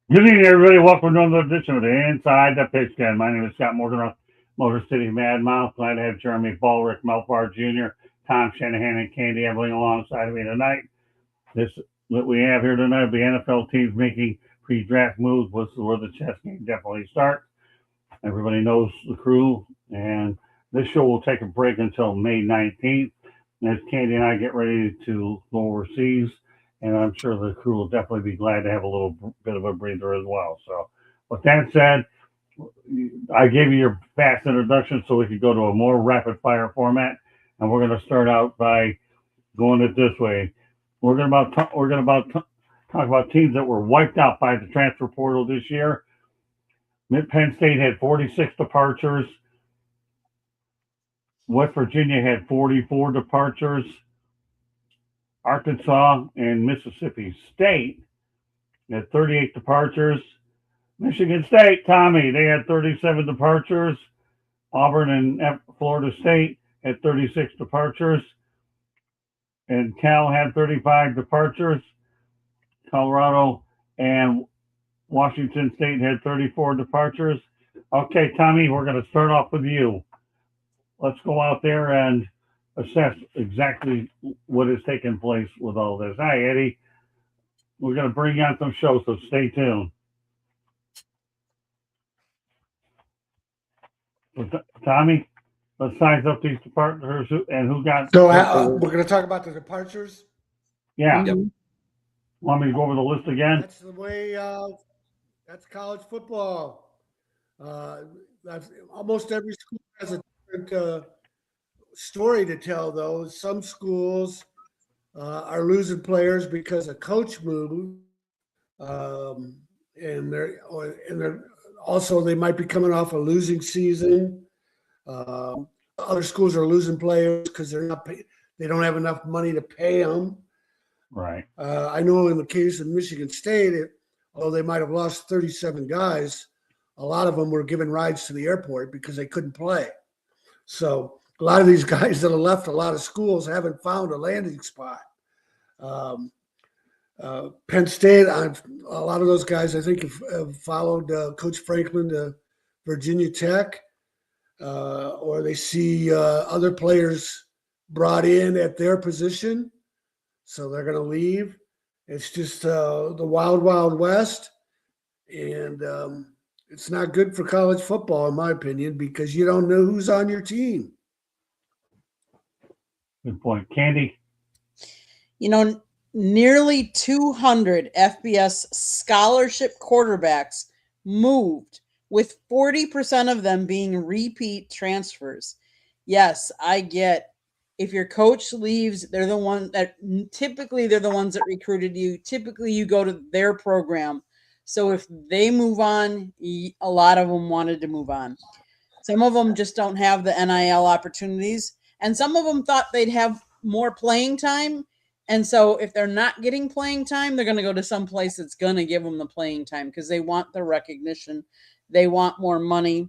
Good evening, everybody. Welcome to another edition of the Inside the Pigskin. My name is Scott Morgan of Motor City Mad Mouth. Glad to have Jeremy Ball, Rick Melfar Jr., Tom Shanahan, and Candy Eveling alongside of me tonight. This what we have here tonight, the NFL teams making pre-draft moves, was where the chess game definitely starts. Everybody knows the crew, and this show will take a break until May 19th. As Candy and I get ready to go overseas, and I'm sure the crew will definitely be glad to have a little bit of a breather as well. So, with that said, I gave you your fast introduction so we could go to a more rapid fire format, and we're going to start out by going it this way. We're going to talk about teams that were wiped out by the transfer portal this year. Penn State had 46 departures. West Virginia had 44 departures. Arkansas and Mississippi State had 38 departures. Michigan State, Tommy, they had 37 departures. Auburn and Florida State had 36 departures. And Cal had 35 departures. Colorado and Washington State had 34 departures. Okay, Tommy, we're going to start off with you. Let's go out there and assess exactly what is taking place with all this. Hi, Eddie. We're going to bring you on some shows, so stay tuned. Tommy, let's size up these departures and who got. So we're going to talk about the departures? Yeah. Yep. Want me to go over the list again? That's the way, that's college football. That's, almost every school has a different story to tell, though. Some schools are losing players because of coach move, and they're also they might be coming off a losing season. Other schools are losing players because they don't have enough money to pay them. Right. I know in the case of Michigan State, although they might have lost 37 guys, a lot of them were given rides to the airport because they couldn't play. So a lot of these guys that have left a lot of schools haven't found a landing spot. Penn State, a lot of those guys I think have followed Coach Franklin to Virginia Tech, or they see other players brought in at their position, so they're going to leave. It's just the wild, wild west, and it's not good for college football, in my opinion, because you don't know who's on your team. Good point. Candy? You know, nearly 200 FBS scholarship quarterbacks moved, with 40% of them being repeat transfers. Yes, I get if your coach leaves, they're the ones that recruited you. Typically, you go to their program. So if they move on, a lot of them wanted to move on. Some of them just don't have the NIL opportunities. And some of them thought they'd have more playing time. And so if they're not getting playing time, they're going to go to some place that's going to give them the playing time because they want the recognition. They want more money.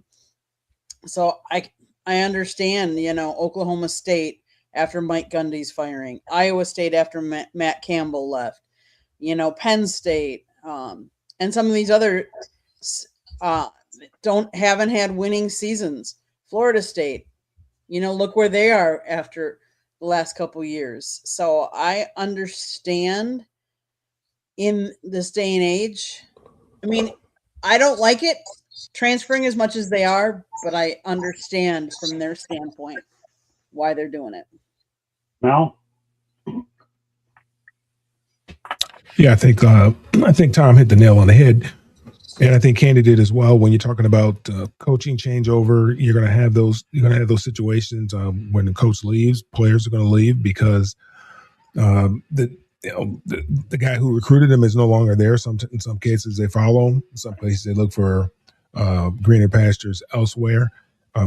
So I understand, Oklahoma State after Mike Gundy's firing, Iowa State after Matt Campbell left, Penn State, and some of these other haven't had winning seasons. Florida State, look where they are after the last couple years. So I understand in this day and age. I mean, I don't like it transferring as much as they are, but I understand from their standpoint why they're doing it. Mel? Yeah, I think Tom hit the nail on the head, and I think Candy did as well. When you're talking about coaching changeover, you're going to have those situations when the coach leaves, players are going to leave because the guy who recruited them is no longer there. In some cases, they follow him. In some cases, they look for greener pastures elsewhere.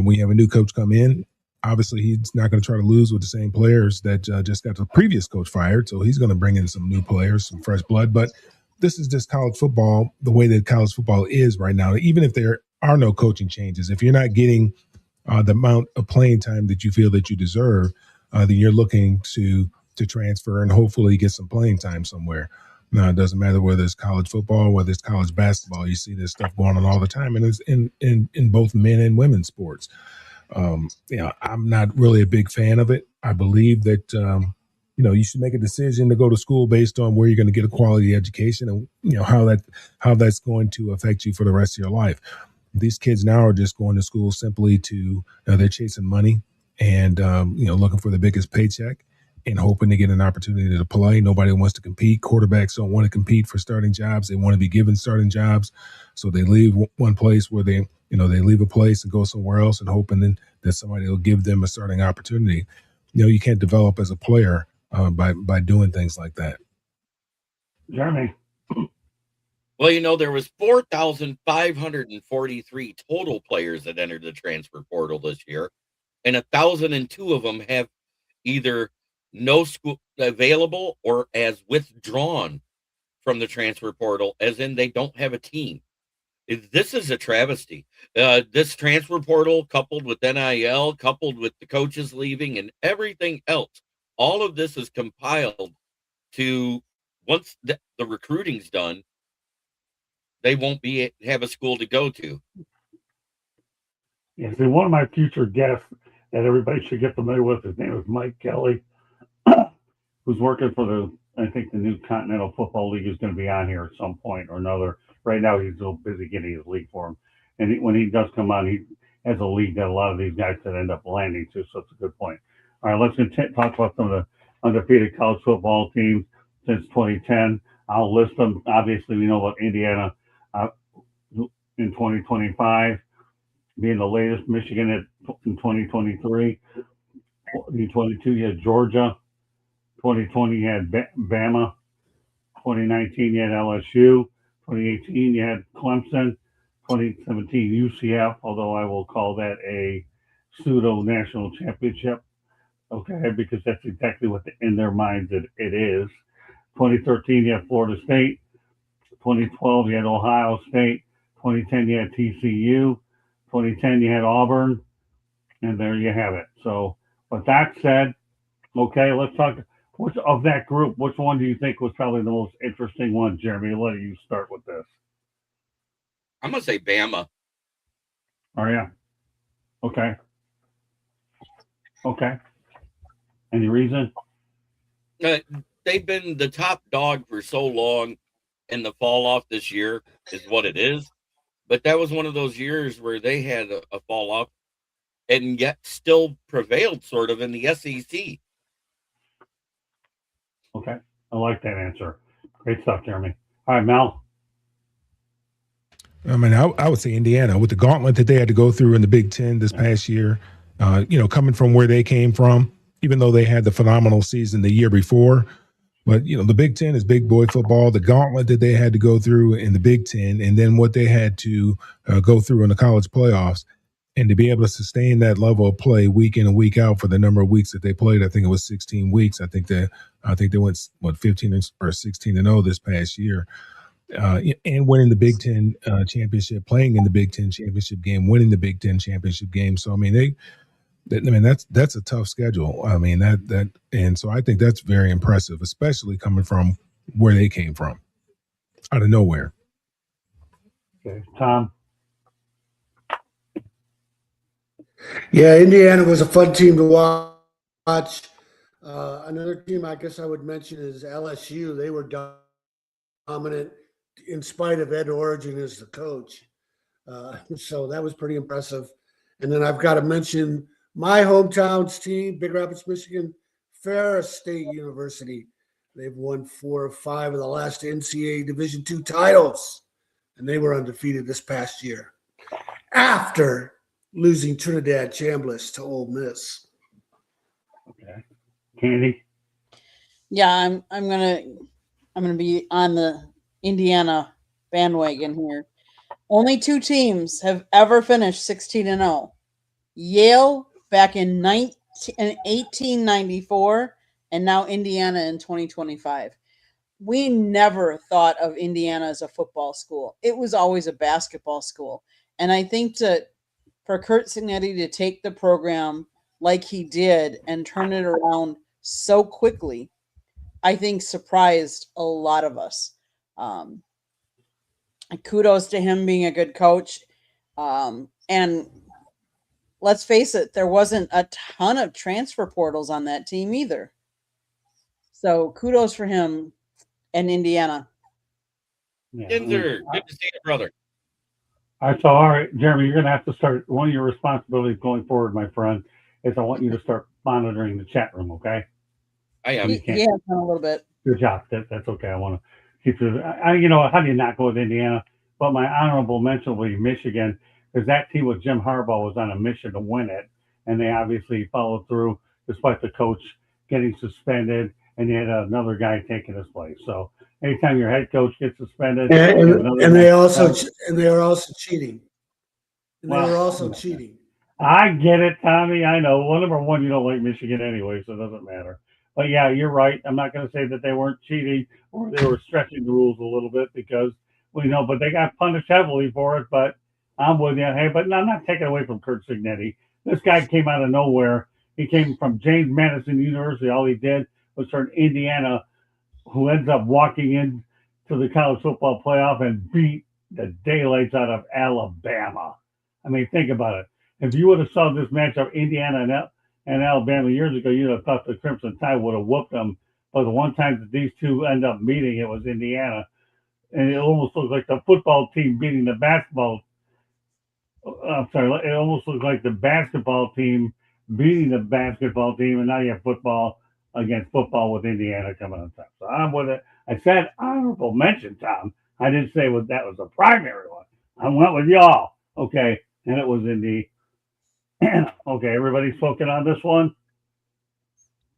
We have a new coach come in. Obviously, he's not going to try to lose with the same players that just got the previous coach fired. So he's going to bring in some new players, some fresh blood. But this is just college football, the way that college football is right now. Even if there are no coaching changes, if you're not getting the amount of playing time that you feel that you deserve, then you're looking to transfer and hopefully get some playing time somewhere. Now, it doesn't matter whether it's college football, whether it's college basketball. You see this stuff going on all the time, and it's in both men and women's sports. I'm not really a big fan of it. I believe that you should make a decision to go to school based on where you're going to get a quality education, and how that's going to affect you for the rest of your life. These kids now are just going to school simply to they're chasing money and looking for the biggest paycheck and hoping to get an opportunity to play. Nobody wants to compete. Quarterbacks don't want to compete for starting jobs. They want to be given starting jobs. So they leave one place where they leave a place and go somewhere else and hoping that somebody will give them a starting opportunity. You can't develop as a player by doing things like that. Jeremy. Well, there was 4,543 total players that entered the transfer portal this year, and 1,002 of them have either no school available or as withdrawn from the transfer portal, as in they don't have a team. This is a travesty. This transfer portal, coupled with NIL, coupled with the coaches leaving and everything else, all of this is compiled to, once the recruiting's done, they won't have a school to go to. Yeah, see, one of my future guests that everybody should get familiar with, his name is Mike Kelly, who's working for I think the new Continental Football League is going to be on here at some point or another. Right now, he's so busy getting his league for him. And when he does come on, he has a league that a lot of these guys that end up landing to, so it's a good point. All right, let's talk about some of the undefeated college football teams since 2010. I'll list them. Obviously, we know about Indiana in 2025, being the latest. Michigan in 2023. 2022, you had Georgia. 2020, you had Bama. 2019, you had LSU. 2018, you had Clemson. 2017, UCF, although I will call that a pseudo national championship. Okay, because that's exactly what in their minds it is. 2013, you had Florida State. 2012, you had Ohio State. 2010, you had TCU. 2010, you had Auburn. And there you have it. So, with that said, okay, let's talk. Which of that group, which one do you think was probably the most interesting one, Jeremy? I'll let you start with this. I'm going to say Bama. Oh, yeah. Okay. Okay. Any reason? They've been the top dog for so long, and the fall off this year is what it is. But that was one of those years where they had a fall off and yet still prevailed sort of in the SEC. Okay. I like that answer. Great stuff, Jeremy. All right, Mel. I mean, I would say Indiana with the gauntlet that they had to go through in the Big Ten this past year, coming from where they came from, even though they had the phenomenal season the year before. But, the Big Ten is big boy football, the gauntlet that they had to go through in the Big Ten, and then what they had to go through in the college playoffs. And to be able to sustain that level of play week in and week out for the number of weeks that they played, I think it was 16 weeks. I think they went 15 or 16-0 this past year, and winning the Big Ten championship, playing in the Big Ten championship game, winning the Big Ten championship game. So I mean, that's a tough schedule. I mean and so I think that's very impressive, especially coming from where they came from, out of nowhere. Okay, Tom. Yeah, Indiana was a fun team to watch. Another team I guess I would mention is LSU. They were dominant in spite of Ed Orgeron as the coach. So that was pretty impressive. And then I've got to mention my hometown's team, Big Rapids, Michigan, Ferris State University. They've won 4 or 5 of the last NCAA Division II titles, and they were undefeated this past year after losing Trinidad Chambliss to Ole Miss. Okay, Candy. Yeah, I'm gonna be on the Indiana bandwagon here. Only 2 teams have ever finished 16-0. Yale back in 1894, and now Indiana in 2025. We never thought of Indiana as a football school. It was always a basketball school. And I think for Kurt Signetti to take the program like he did and turn it around so quickly, I think surprised a lot of us. Kudos to him being a good coach. And let's face it, there wasn't a ton of transfer portals on that team either. So kudos for him and Indiana. Yeah. Kinzer, good to see you, brother. All right, Jeremy, you're going to have to start. One of your responsibilities going forward, my friend, is I want you to start monitoring the chat room, okay? I am. He has done a little bit. Good job. That's okay. I want to keep you. How do you not go with Indiana? But my honorable mention will be Michigan, because that team with Jim Harbaugh was on a mission to win it, and they obviously followed through despite the coach getting suspended, and they had another guy taking his place. So anytime your head coach gets suspended, and they also cheating. And they were also cheating. I get it, Tommy. I know. Well, number one, you don't like Michigan anyway, so it doesn't matter. But yeah, you're right. I'm not going to say that they weren't cheating or they were stretching the rules a little bit, because we know, but they got punished heavily for it. But I'm with you. Hey, but I'm not taking away from Kurt Signetti. This guy came out of nowhere. He came from James Madison University. All he did was turn Indiana, who ends up walking into the college football playoff, and beat the daylights out of Alabama. I mean, think about it. If you would have saw this matchup, Indiana and Alabama years ago, you'd have thought the Crimson Tide would have whooped them. But the one time that these two end up meeting, it was Indiana. And it almost looks like the football team beating the basketball. I'm sorry, it almost looks like the basketball team beating the basketball team, and now you have football against football with Indiana coming on top. So I'm with it. I said honorable mention, Tom. I didn't say that was a primary one. I went with y'all. Okay. And it was in the okay, everybody's spoken on this one.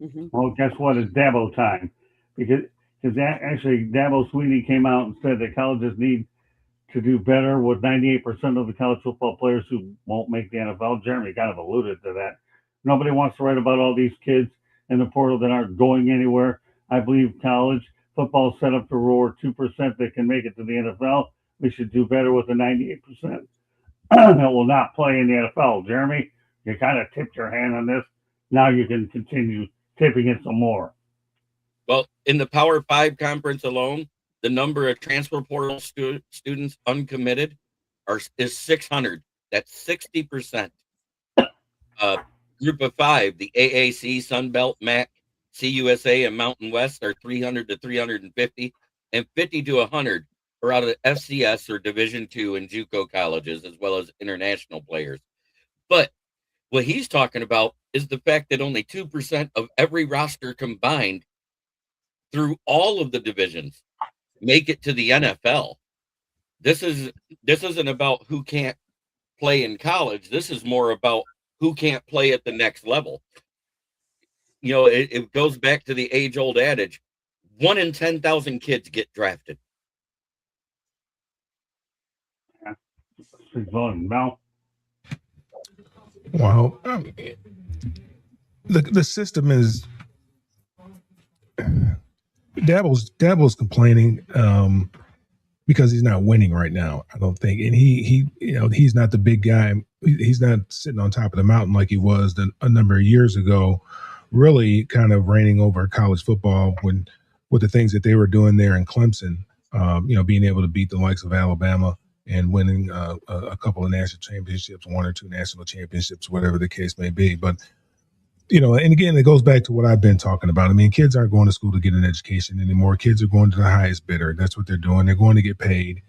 Mm-hmm. Well, guess what? It's Dabo time, because actually Dabo Swinney came out and said that colleges need to do better with 98% of the college football players who won't make the NFL. Jeremy kind of alluded to that. Nobody wants to write about all these kids in the portal that aren't going anywhere. I believe college football is set up to roar 2% that can make it to the NFL. We should do better with the 98% that will not play in the NFL. Jeremy, you kind of tipped your hand on this. Now you can continue tipping it some more. Well, in the Power 5 conference alone, the number of transfer portal students uncommitted is 600. That's 60%. Group of 5, the AAC, Sunbelt, MAC, CUSA, and Mountain West are 300 to 350, and 50 to 100 are out of the FCS or Division II and JUCO colleges, as well as international players. But what he's talking about is the fact that only 2% of every roster combined through all of the divisions make it to the NFL. This isn't about who can't play in college. This is more about who can't play at the next level. You know, it goes back to the age-old adage, 1 in 10,000 kids get drafted. Well, the system is Dabo's complaining because he's not winning right now, I don't think, and he's not the big guy. He's not sitting on top of the mountain like he was a number of years ago, really kind of reigning over college football with the things that they were doing there in Clemson. Being able to beat the likes of Alabama and winning a couple of national championships, 1 or 2 national championships, whatever the case may be. But, and again, it goes back to what I've been talking about. I mean, kids aren't going to school to get an education anymore. Kids are going to the highest bidder. That's what they're doing. They're going to get paid.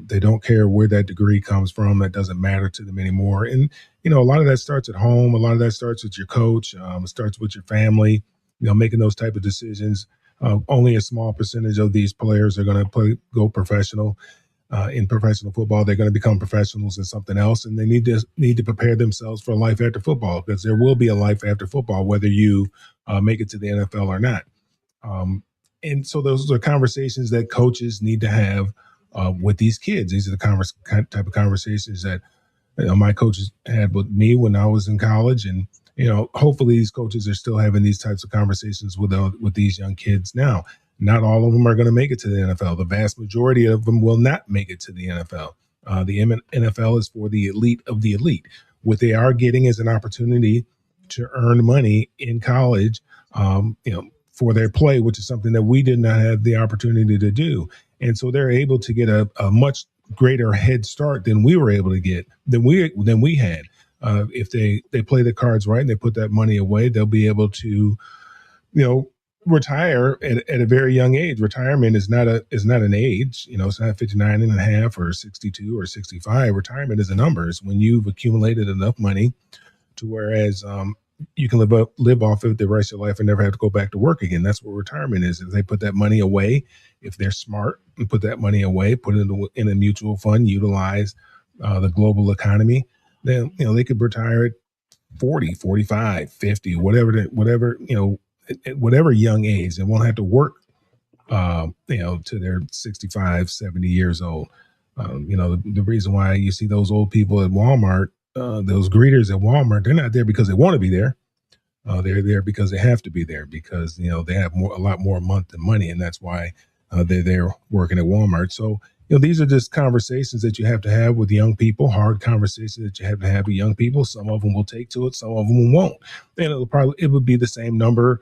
They don't care where that degree comes from. That doesn't matter to them anymore. And, a lot of that starts at home. A lot of that starts with your coach. It starts with your family, making those type of decisions. Only a small percentage of these players are going to go professional. In professional football, they're going to become professionals in something else, and they need to prepare themselves for life after football, because there will be a life after football, whether you make it to the NFL or not. And so those are conversations that coaches need to have with these kids. These are the type of conversations that my coaches had with me when I was in college, and hopefully these coaches are still having these types of conversations with these young kids now. Not all of them are going to make it to the NFL. The vast majority of them will not make it to the NFL. The NFL is for the elite of the elite. What they are getting is an opportunity to earn money in college, for their play, which is something that we did not have the opportunity to do. And so they're able to get a much greater head start than we were able to get, than we had. If they play the cards right and they put that money away, they'll be able to, retire at a very young age. Retirement is not an age. It's not 59 and a half or 62 or 65. Retirement is a number. It's when you've accumulated enough money to whereas you can live off of the rest of your life and never have to go back to work again. That's what retirement is. If they put that money away, if they're smart and put that money away, put it in a mutual fund, utilize the global economy, then they could retire at 40, 45, 50, whatever young age. They won't have to work to their 65, 70 years old. The reason why you see those old people at Walmart, those greeters at Walmart, they're not there because they want to be there. They're there because they have to be there, because they have a lot more a month than money, and that's why they're there working at Walmart. So these are just conversations that you have to have with young people, hard conversations that you have to have with young people. Some of them will take to it, some of them won't, and it would be the same number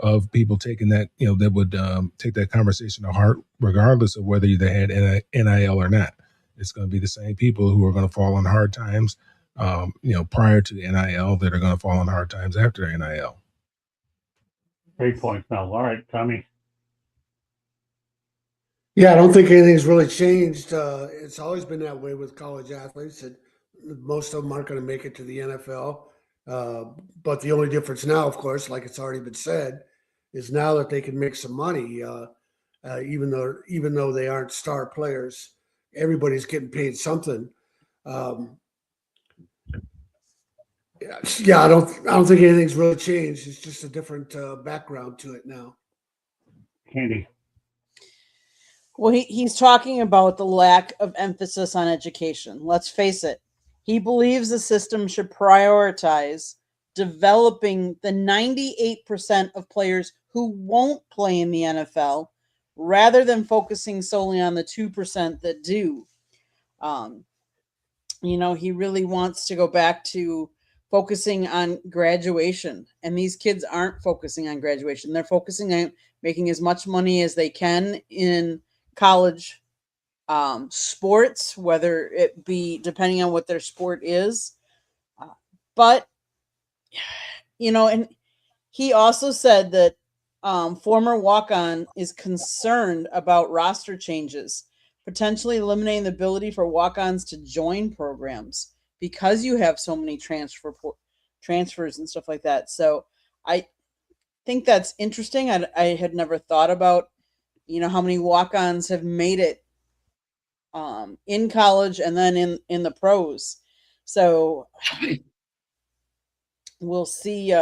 of people taking that that would take that conversation to heart, regardless of whether they had NIL or not. It's going to be the same people who are going to fall on hard times prior to NIL that are going to fall on hard times after NIL. Great points, Mel. All right, Tommy. Yeah, I don't think anything's really changed. It's always been that way with college athletes, that most of them aren't going to make it to the NFL. But the only difference now, of course, like it's already been said, is now that they can make some money, even though they aren't star players. Everybody's getting paid something. Yeah, I don't think anything's really changed. It's just a different background to it now. Candy. Well, he's talking about the lack of emphasis on education. Let's face it. He believes the system should prioritize developing the 98% of players who won't play in the NFL rather than focusing solely on the 2% that do. He really wants to go back to focusing on graduation, and these kids aren't focusing on graduation. They're focusing on making as much money as they can in college sports, whether it be depending on what their sport is. But and he also said that former walk-on is concerned about roster changes, potentially eliminating the ability for walk-ons to join programs because you have so many transfers and stuff like that. So I think that's interesting. I had never thought about, how many walk-ons have made it in college and then in the pros. So we'll see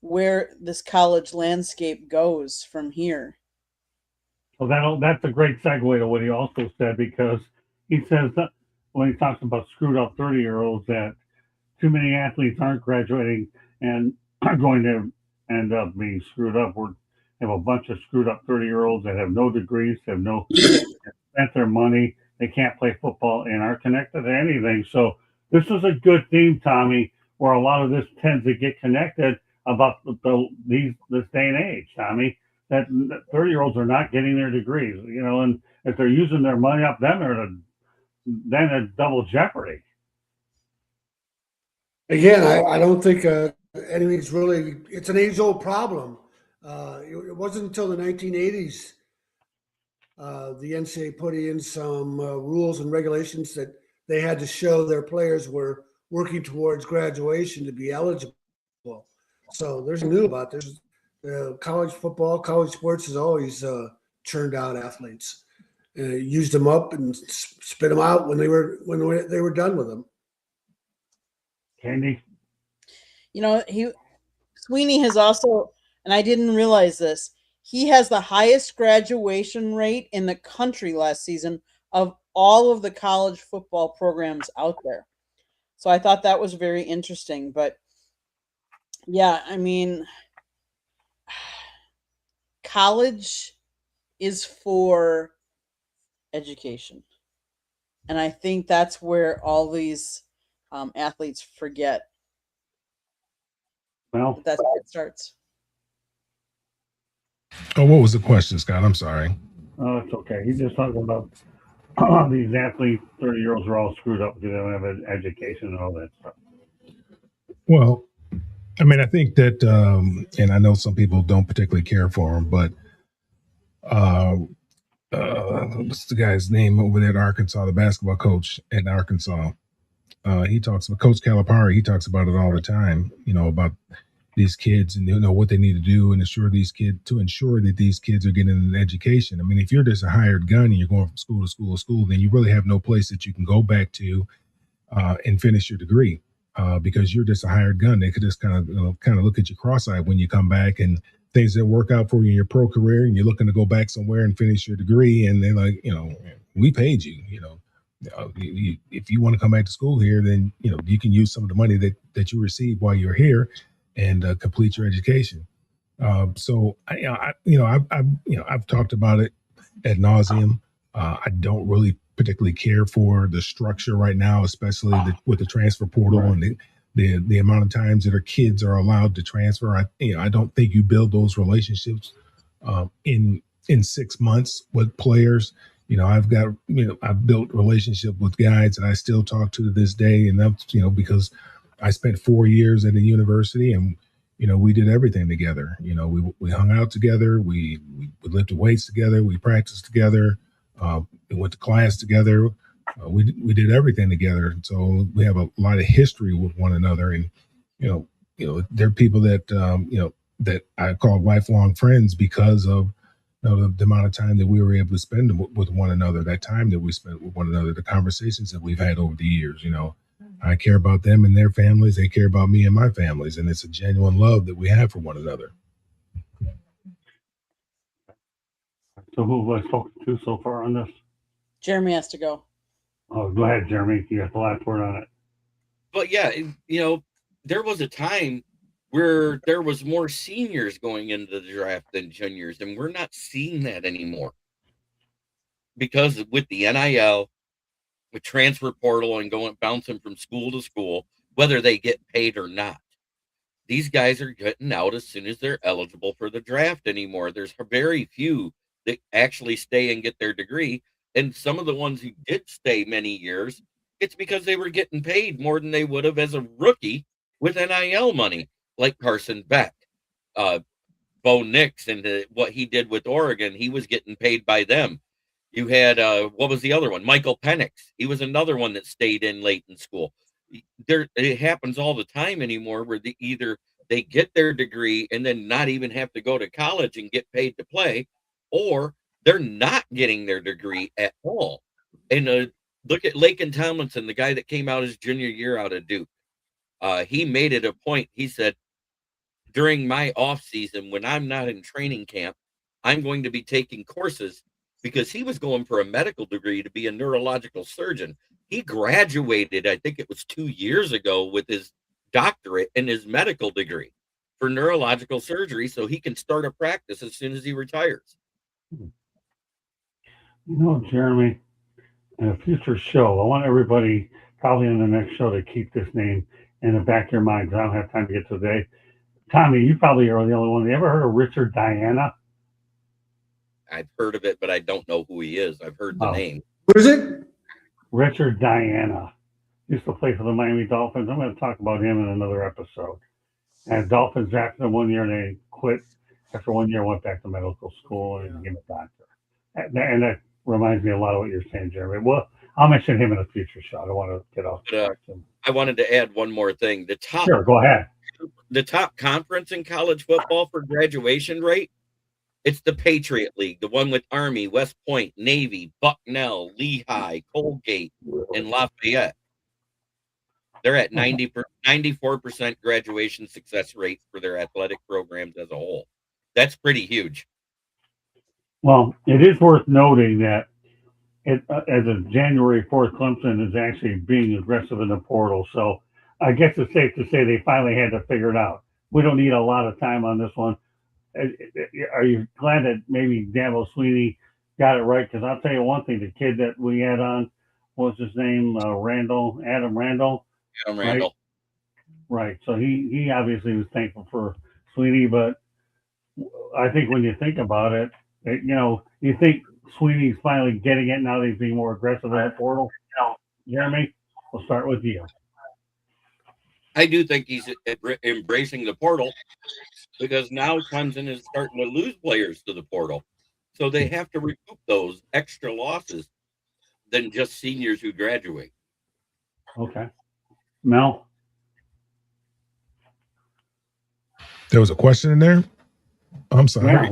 where this college landscape goes from here. Well, that's a great segue to what he also said, because he says that when he talks about screwed up 30-year-olds, that too many athletes aren't graduating and are going to end up being screwed up. We have a bunch of screwed up 30-year-olds that have no degrees, spent their money, they can't play football and aren't connected to anything. So this is a good theme, Tommy, where a lot of this tends to get connected about this day and age, Tommy, that 30-year-olds are not getting their degrees, and if they're using their money up, then it's double jeopardy. Again, I don't think anything's really, it's an age-old problem. It wasn't until the 1980s the NCAA put in some rules and regulations that they had to show their players were working towards graduation to be eligible. So there's new about this. College football, college sports has always churned out athletes, used them up and spit them out when they were done with them. Candy. Swinney has also, and I didn't realize this, he has the highest graduation rate in the country last season of all of the college football programs out there. So I thought that was very interesting. But yeah, I mean, college is for education. And I think that's where all these athletes forget Well, that that's where it starts. Oh, what was the question, Scott? I'm sorry. oh, it's okay. He's just talking about these athletes, 30-year-olds are all screwed up because they don't have an education and all that stuff. Well, I mean, I think that, and I know some people don't particularly care for him, but what's the guy's name over there at Arkansas, the basketball coach at Arkansas? He talks about Coach Calipari. He talks about it all the time. About these kids and what they need to do and ensure that these kids are getting an education. I mean, if you're just a hired gun and you're going from school to school to school, then you really have no place that you can go back to and finish your degree. Because you're just a hired gun. They could just kind of look at you cross-eyed when you come back and things that work out for you in your pro career and you're looking to go back somewhere and finish your degree. And they're like, we paid you, if you want to come back to school here, then, you can use some of the money that you received while you're here and complete your education. So I've talked about it ad nauseum. I don't really particularly care for the structure right now, especially with the transfer portal and the amount of times that our kids are allowed to transfer. I don't think you build those relationships in 6 months with players. I've built relationship with guys that I still talk to this day, and that's because I spent 4 years at a university and we did everything together. We hung out together, we lifted weights together, we practiced together. We went to class together. We did everything together. So we have a lot of history with one another. And, there are people that, that I call lifelong friends because of the amount of time that we were able to spend with one another, that time that we spent with one another, the conversations that we've had over the years. I care about them and their families. They care about me and my families. And it's a genuine love that we have for one another. So who have I spoken to so far on this? Jeremy has to go. Oh, go ahead, Jeremy. You got the last word on it. But yeah, there was a time where there was more seniors going into the draft than juniors, and we're not seeing that anymore. Because with the NIL, with transfer portal and bouncing from school to school, whether they get paid or not, these guys are getting out as soon as they're eligible for the draft anymore. There's very few that actually stay and get their degree. And some of the ones who did stay many years, it's because they were getting paid more than they would have as a rookie with NIL money, like Carson Beck, Bo Nix, and what he did with Oregon. He was getting paid by them. You had, what was the other one? Michael Penix. He was another one that stayed in late in school. It happens all the time anymore where either they get their degree and then not even have to go to college and get paid to play, or they're not getting their degree at all. And look at Laken Tomlinson, the guy that came out his junior year out of Duke. He made it a point. He said, during my off season, when I'm not in training camp, I'm going to be taking courses, because he was going for a medical degree to be a neurological surgeon. He graduated, I think it was 2 years ago, with his doctorate and his medical degree for neurological surgery, so he can start a practice as soon as he retires. Jeremy, in a future show, I want everybody probably in the next show to keep this name in the back of your mind, because I don't have time to get to today. Tommy, you probably are the only one. You ever heard of Richard Diana? I've heard of it, but I don't know who he is. I've heard the name. Who is it? Richard Diana. Used to play for the Miami Dolphins. I'm going to talk about him in another episode. And Dolphins drafted him 1 year and they quit. After 1 year, went back to medical school and became a doctor. And that reminds me a lot of what you're saying, Jeremy. Well, I'll mention him in a future show. I don't want to get off. I wanted to add one more thing. Sure, go ahead. The top conference in college football for graduation rate, it's the Patriot League, the one with Army, West Point, Navy, Bucknell, Lehigh, Colgate, and Lafayette. They're at 94% graduation success rate for their athletic programs as a whole. That's pretty huge. Well, it is worth noting that as of January 4th, Clemson is actually being aggressive in the portal. So I guess it's safe to say they finally had to figure it out. We don't need a lot of time on this one. Are you glad that maybe Dabo Swinney got it right? Because I'll tell you one thing: the kid that we had on, what's his name? Adam Randall, Adam right? Randall. Right. So he obviously was thankful for Swinney, but I think when you think about it, you think Sweeney's finally getting it now that he's being more aggressive in the portal. Jeremy, we'll start with you. I do think he's embracing the portal because now Clemson is starting to lose players to the portal. So they have to recoup those extra losses than just seniors who graduate. Okay. Mel? There was a question in there. I'm sorry. Yeah.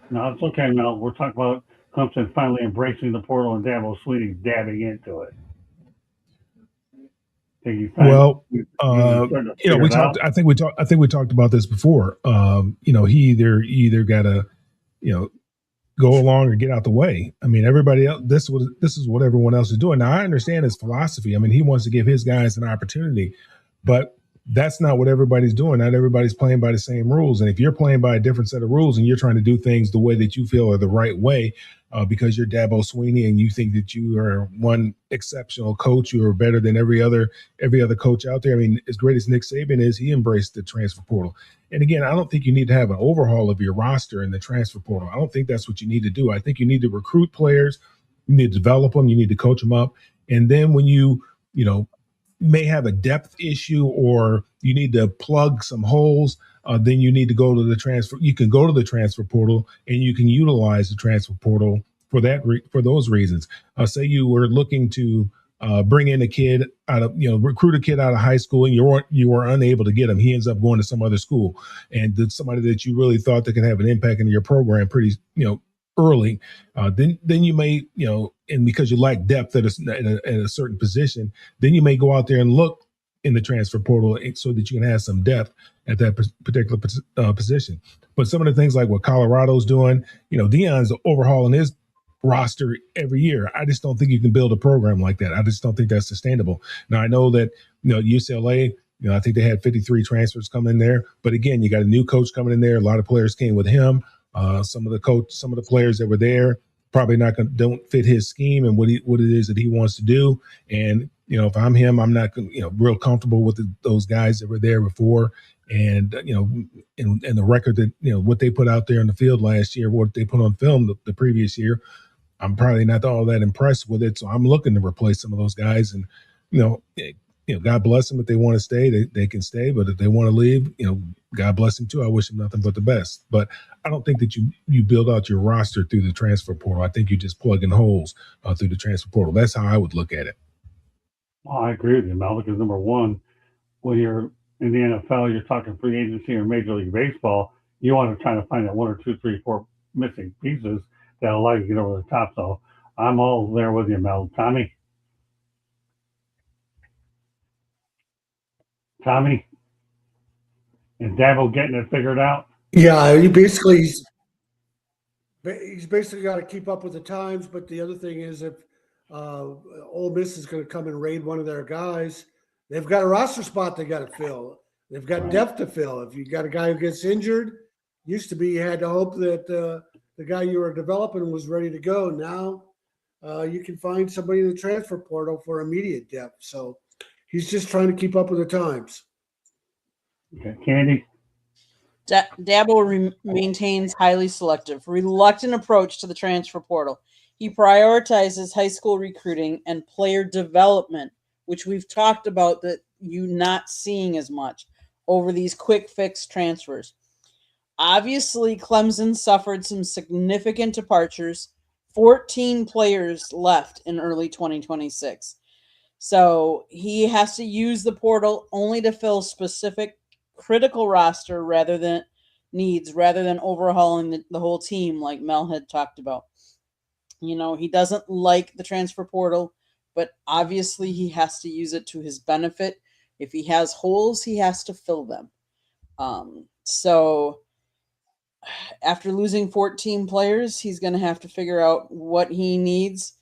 No, it's okay, Mel. We're talking about Clemson finally embracing the portal and Dabo Swinney dabbing into it. Well, we talked. I think we talked about this before. He either got to, go along or get out the way. I mean, everybody else. This is what everyone else is doing. Now, I understand his philosophy. I mean, he wants to give his guys an opportunity, but that's not what everybody's doing. Not everybody's playing by the same rules. And if you're playing by a different set of rules and you're trying to do things the way that you feel are the right way, because you're Dabo Swinney and you think that you are one exceptional coach, you are better than every other coach out there. I mean, as great as Nick Saban is, he embraced the transfer portal. And again, I don't think you need to have an overhaul of your roster in the transfer portal. I don't think that's what you need to do. I think you need to recruit players, you need to develop them, you need to coach them up, and then when you may have a depth issue or you need to plug some holes, then you need to go to the transfer. You can go to the transfer portal and you can utilize the transfer portal for for those reasons. Say you were looking to bring in a kid out of, recruit a kid out of high school and you were unable to get him. He ends up going to some other school, and somebody that you really thought that could have an impact in your program pretty, early, then you may, and because you lack depth at a certain position, then you may go out there and look in the transfer portal so that you can have some depth at that particular position. But some of the things like what Colorado's doing, Deion's overhauling his roster every year. I just don't think you can build a program like that. I just don't think that's sustainable. Now, I know that, UCLA, I think they had 53 transfers come in there. But again, you got a new coach coming in there. A lot of players came with him. Some of the players that were there probably don't fit his scheme and what it is that he wants to do. And if I'm him, I'm not real comfortable with those guys that were there before. And and the record that what they put out there in the field last year, what they put on film the previous year, I'm probably not all that impressed with it. So I'm looking to replace some of those guys. And God bless them if they want to stay, they can stay. But if they want to leave, God bless them too. I wish them nothing but the best. But I don't think that you build out your roster through the transfer portal. I think you just plug in holes through the transfer portal. That's how I would look at it. Well, I agree with you, Mel, because number one, when you're in the NFL, you're talking free agency or Major League Baseball, you want to try to find that 1 or 2, 3, 4 missing pieces that allow you to get over the top. So I'm all there with you, Mel. Tommy, is Dabo getting it figured out? Yeah, he's basically got to keep up with the times. But the other thing is, if Ole Miss is going to come and raid one of their guys, they've got a roster spot they got to fill. They've got depth to fill. If you got a guy who gets injured, used to be you had to hope that the guy you were developing was ready to go. Now you can find somebody in the transfer portal for immediate depth. So he's just trying to keep up with the times. Okay, Candy. Dabo maintains highly selective, reluctant approach to the transfer portal. He prioritizes high school recruiting and player development, which we've talked about that you not seeing as much over these quick fix transfers. Obviously, Clemson suffered some significant departures, 14 players left in early 2026. So he has to use the portal only to fill specific critical roster rather than overhauling the whole team like Mel had talked about. He doesn't like the transfer portal, but obviously he has to use it to his benefit. If he has holes, he has to fill them. So after losing 14 players, he's going to have to figure out what he needs.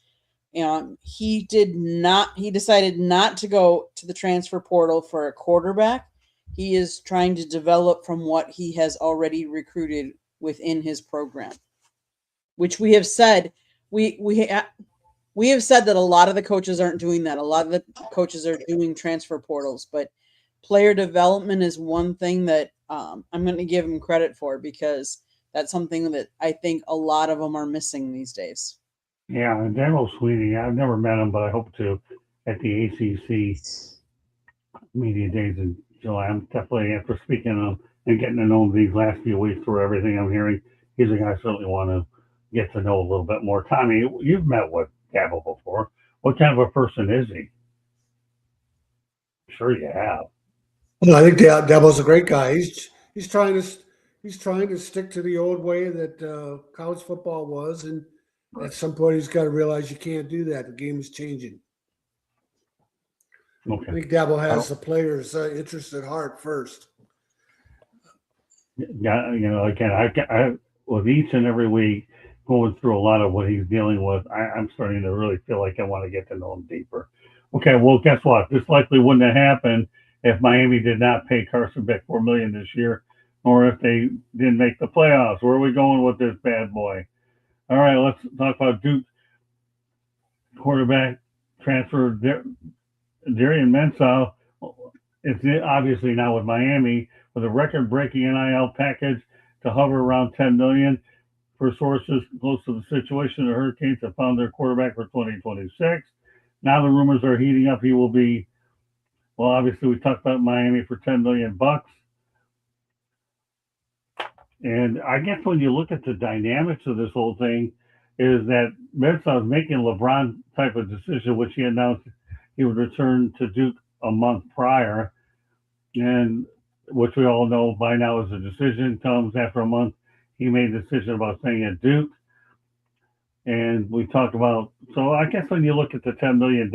He decided not to go to the transfer portal for a quarterback. He is trying to develop from what he has already recruited within his program, which we have said we have said that a lot of the coaches aren't doing that. A lot of the coaches are doing transfer portals, but player development is one thing that I'm going to give him credit for, because that's something that I think a lot of them are missing these days. Yeah, and Darold Swinney, I've never met him, but I hope to at the ACC Media Days in July. I'm definitely, after speaking to him and getting to know him these last few weeks through everything I'm hearing, he's a guy I certainly want to get to know a little bit more. Tommy, you've met with Dabo before. What kind of a person is he? Sure you have. Well, I think Dabo's a great guy. He's trying to stick to the old way that college football was, and at some point he's got to realize you can't do that. The game is changing. I Okay. think Dabo has the players' interest at heart first. Yeah, again, I with each and every week going through a lot of what he's dealing with, I'm starting to really feel like I want to get to know him deeper. Okay, well, guess what? This likely wouldn't have happened if Miami did not pay Carson Beck $4 million this year, or if they didn't make the playoffs. Where are we going with this bad boy? All right, let's talk about Duke quarterback transfer. Darian Mensah. It's obviously now with Miami with a record-breaking NIL package to hover around $10 million. For sources close to the situation, the Hurricanes have found their quarterback for 2026. Now the rumors are heating up. He will be, well, obviously we talked about Miami for $10 million. And I guess when you look at the dynamics of this whole thing, is that Mensah is making a LeBron type of decision, which he announced he would return to Duke a month prior, and which we all know by now is a decision comes after a month. He made a decision about staying at Duke. And we talked about, so I guess when you look at the $10 million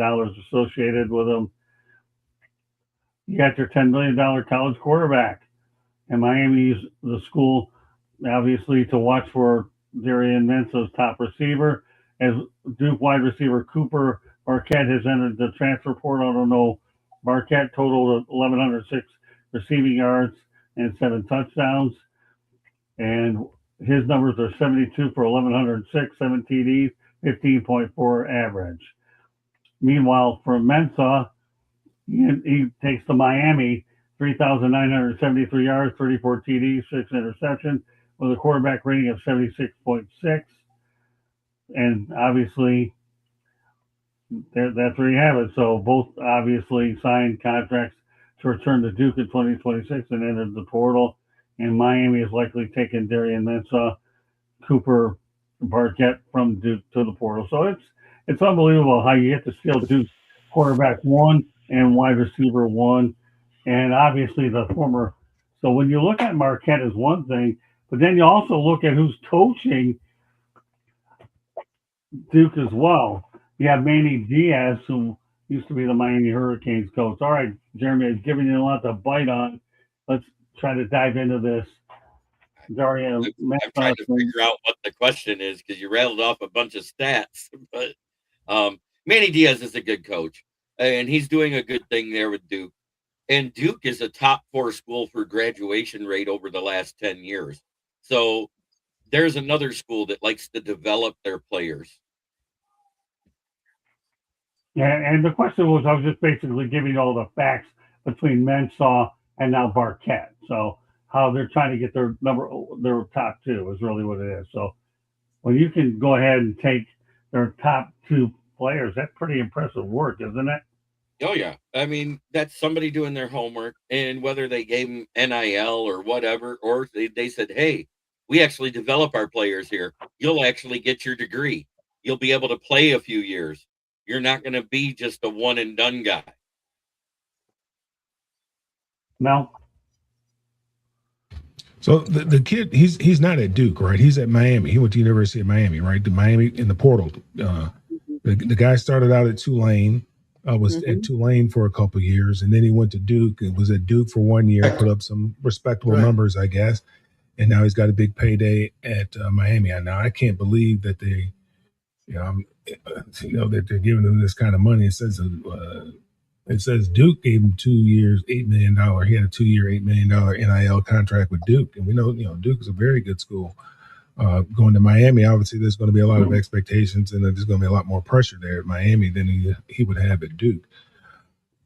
associated with him, you got your $10 million college quarterback. And Miami's the school, obviously, to watch for Darian Mensah's top receiver. As Duke wide receiver Cooper Marquette has entered the transfer portal. I don't know. Marquette totaled 1,106 receiving yards and 7 touchdowns. And his numbers are 72 for 1,106, 7 TDs, 15.4 average. Meanwhile, for Mensah, he takes to Miami 3,973 yards, 34 TDs, 6 interceptions, with a quarterback rating of 76.6. And obviously, that's where you have it. So both obviously signed contracts to return to Duke in 2026 and entered the portal. And Miami is likely taking Darian Mensah, Cooper Marquette from Duke to the portal. So it's unbelievable how you get to steal Duke's quarterback 1 and wide receiver 1, and obviously the former. So when you look at Marquette is one thing, but then you also look at who's coaching Duke as well. You have Manny Diaz, who used to be the Miami Hurricanes coach. All right, Jeremy, I've given you a lot to bite on. Let's try to dive into this. Daria, I'm trying to figure out what the question is because you rattled off a bunch of stats. But Manny Diaz is a good coach, and he's doing a good thing there with Duke. And Duke is a top 4 school for graduation rate over the last 10 years. So there's another school that likes to develop their players. Yeah, and the question was, I was just basically giving you all the facts between Mensah and now Marquette. So how they're trying to get their top 2 is really what it is. So when you can go ahead and take their top 2 players, that's pretty impressive work, isn't it? Oh, yeah. I mean, that's somebody doing their homework, and whether they gave them NIL or whatever, or they said, hey, we actually develop our players here. You'll actually get your degree. You'll be able to play a few years. You're not going to be just a one and done guy. No. So the kid, he's not at Duke, right? He's at Miami. He went to University of Miami, right? The Miami in the portal. The guy started out at Tulane, was at Tulane for a couple of years, and then he went to Duke and was at Duke for 1 year, put up some respectable numbers, I guess. And now he's got a big payday at Miami. Now I can't believe that they That they're giving him this kind of money. It says Duke gave him 2 years, $8 million. He had a 2-year, $8 million NIL contract with Duke, and we know Duke is a very good school. Going to Miami, obviously, there's going to be a lot of expectations, and there's going to be a lot more pressure there at Miami than he would have at Duke.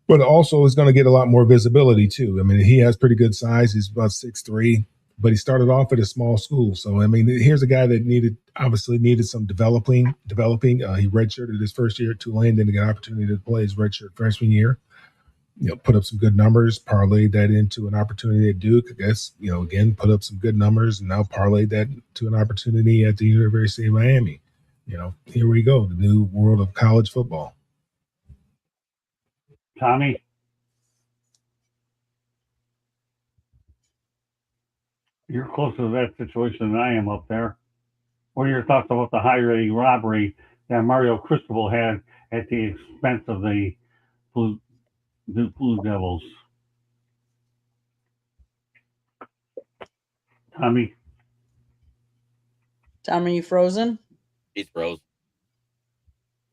But also, is going to get a lot more visibility too. I mean, he has pretty good size. He's about 6'3", but he started off at a small school. So I mean, here's a guy that obviously needed some developing. He redshirted his first year at Tulane, didn't get an opportunity to play his redshirt freshman year. Put up some good numbers, parlayed that into an opportunity at Duke. I guess, again, put up some good numbers, and now parlayed that to an opportunity at the University of Miami. Here we go, the new world of college football. Tommy? You're closer to that situation than I am up there. What are your thoughts about the high-rating robbery that Mario Cristobal had at the expense of the Blue Devils? Tommy? Tom, are you frozen? He's frozen.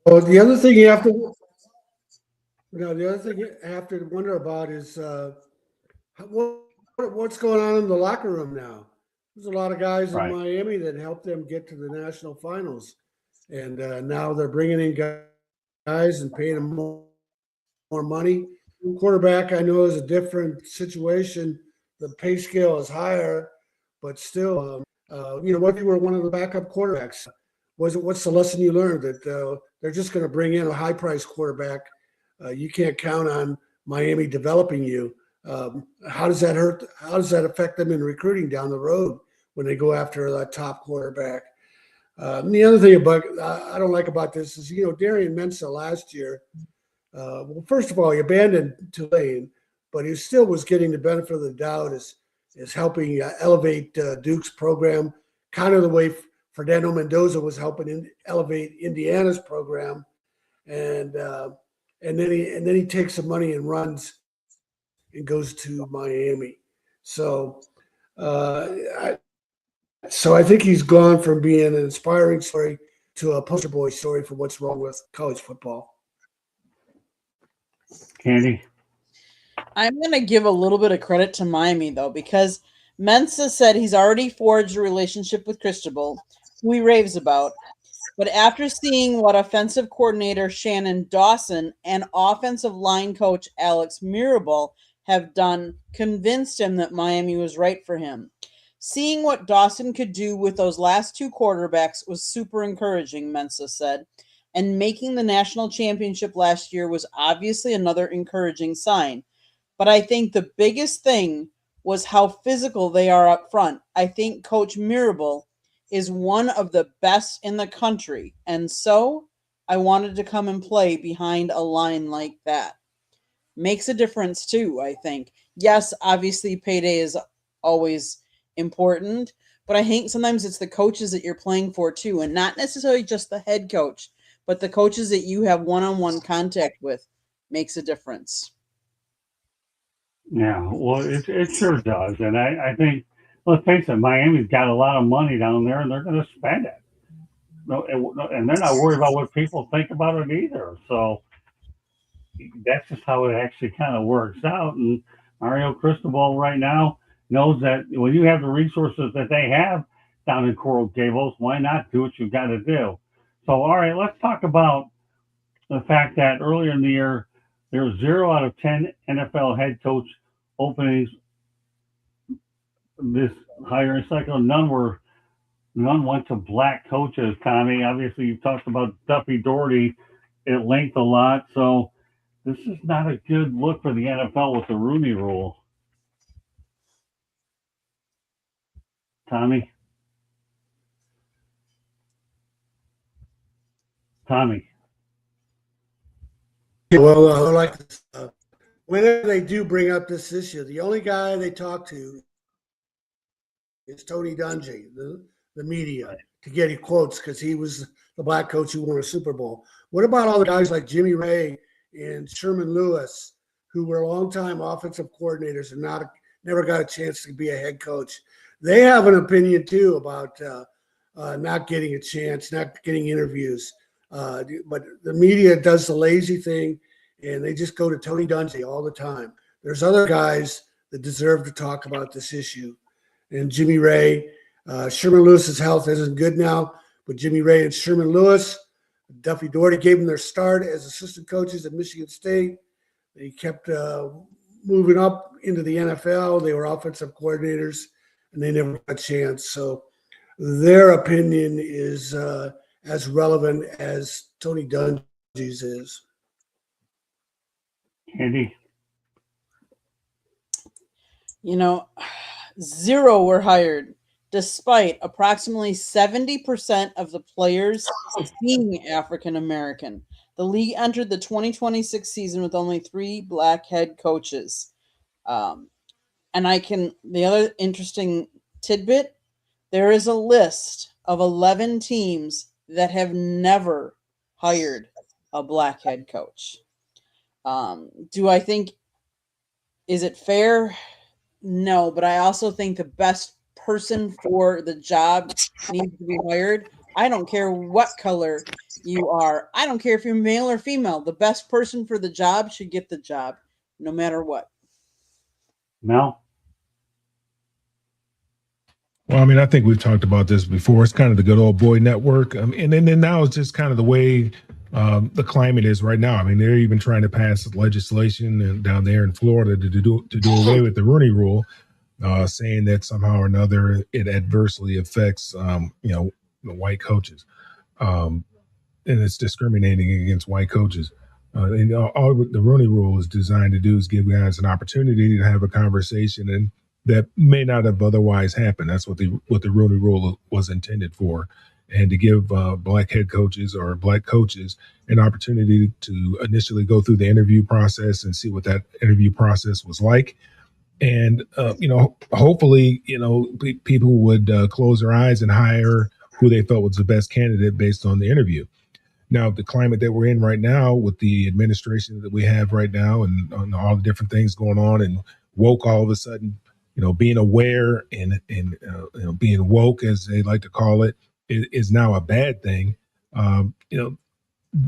Well, the other thing you have to wonder about is what's going on in the locker room now. There's a lot of guys in Miami that helped them get to the national finals, and now they're bringing in guys and paying them more money. Quarterback, I know, is a different situation. The pay scale is higher, but still, what if you were one of the backup quarterbacks? What's the lesson you learned? That they're just going to bring in a high-priced quarterback. You can't count on Miami developing you. How does that hurt? How does that affect them in recruiting down the road when they go after that top quarterback? The other thing I don't like about this is, Darian Mensah last year, well, first of all, he abandoned Tulane, but he still was getting the benefit of the doubt as helping elevate Duke's program, kind of the way Fernando Mendoza was helping elevate Indiana's program. And then he takes some money and runs and goes to Miami. So I think he's gone from being an inspiring story to a poster boy story for what's wrong with college football. Candy? I'm going to give a little bit of credit to Miami, though, because Mensah said he's already forged a relationship with Cristobal, who he raves about. But after seeing what offensive coordinator Shannon Dawson and offensive line coach Alex Mirabal have done, convinced him that Miami was right for him. Seeing what Dawson could do with those last two quarterbacks was super encouraging, Mensah said, and making the national championship last year was obviously another encouraging sign. But I think the biggest thing was how physical they are up front. I think Coach Mirabal is one of the best in the country, and so I wanted to come and play behind a line like that. Makes a difference too, I think. Yes, obviously payday is always important, but I think sometimes it's the coaches that you're playing for too, and not necessarily just the head coach, but the coaches that you have one-on-one contact with makes a difference. Yeah, well, it sure does. And I think, let's face it, Miami's got a lot of money down there, and they're going to spend it. And they're not worried about what people think about it either. So that's just how it actually kind of works out. And Mario Cristobal right now knows that when you have the resources that they have down in Coral Gables, why not do what you've got to do? So, all right, let's talk about the fact that earlier in the year, there were 0 out of 10 NFL head coach openings this hiring cycle. None went to black coaches, Tommy. Obviously, you talked about Duffy Doherty at length a lot. So this is not a good look for the NFL with the Rooney Rule. Tommy? Well, whenever they do bring up this issue, the only guy they talk to is Tony Dungy, the media, to get his quotes because he was the black coach who won a Super Bowl. What about all the guys like Jimmy Ray and Sherman Lewis, who were longtime offensive coordinators and never got a chance to be a head coach? They have an opinion too about not getting a chance, not getting interviews. But the media does the lazy thing, and they just go to Tony Dungy all the time. There's other guys that deserve to talk about this issue. And Jimmy Ray, Sherman Lewis's health isn't good now, but Jimmy Ray and Sherman Lewis, Duffy Doherty gave them their start as assistant coaches at Michigan State. They kept moving up into the NFL. They were offensive coordinators, and they never got a chance. So their opinion is as relevant as Tony Dungy's is. Andy? You know, 0 were hired, despite approximately 70% of the players being African American. The league entered the 2026 season with only 3 black head coaches. And the other interesting tidbit, there is a list of 11 teams that have never hired a black head coach. Do I think, is it fair? No, but I also think the best person for the job needs to be hired. I don't care what color you are. I don't care if you're male or female. The best person for the job should get the job, no matter what. Mel? Well, I mean, I think we've talked about this before. It's kind of the good old boy network. And then now it's just kind of the way the climate is right now. I mean, they're even trying to pass legislation down there in Florida to do away with the Rooney Rule, saying that somehow or another it adversely affects, the white coaches. And it's discriminating against white coaches. And all the Rooney Rule is designed to do is give guys an opportunity to have a conversation, and that may not have otherwise happened. That's what the Rooney Rule was intended for, and to give black head coaches or black coaches an opportunity to initially go through the interview process and see what that interview process was like. And, hopefully, people would close their eyes and hire who they felt was the best candidate based on the interview. Now, the climate that we're in right now with the administration that we have right now and on all the different things going on, and woke all of a sudden, being aware and being woke, as they like to call it, is now a bad thing.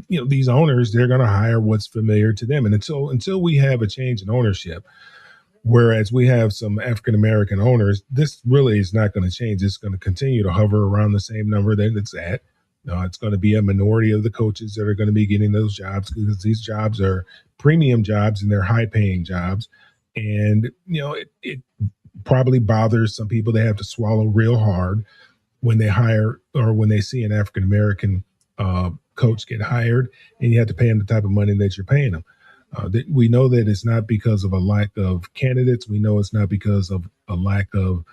These owners, they're going to hire what's familiar to them. And until we have a change in ownership, whereas we have some African-American owners, this really is not going to change. It's going to continue to hover around the same number that it's at. It's going to be a minority of the coaches that are going to be getting those jobs, because these jobs are premium jobs and they're high-paying jobs. And, it probably bothers some people. They have to swallow real hard when they hire or when they see an African-American coach get hired, and you have to pay them the type of money that you're paying them. We know that it's not because of a lack of candidates. We know it's not because of a lack of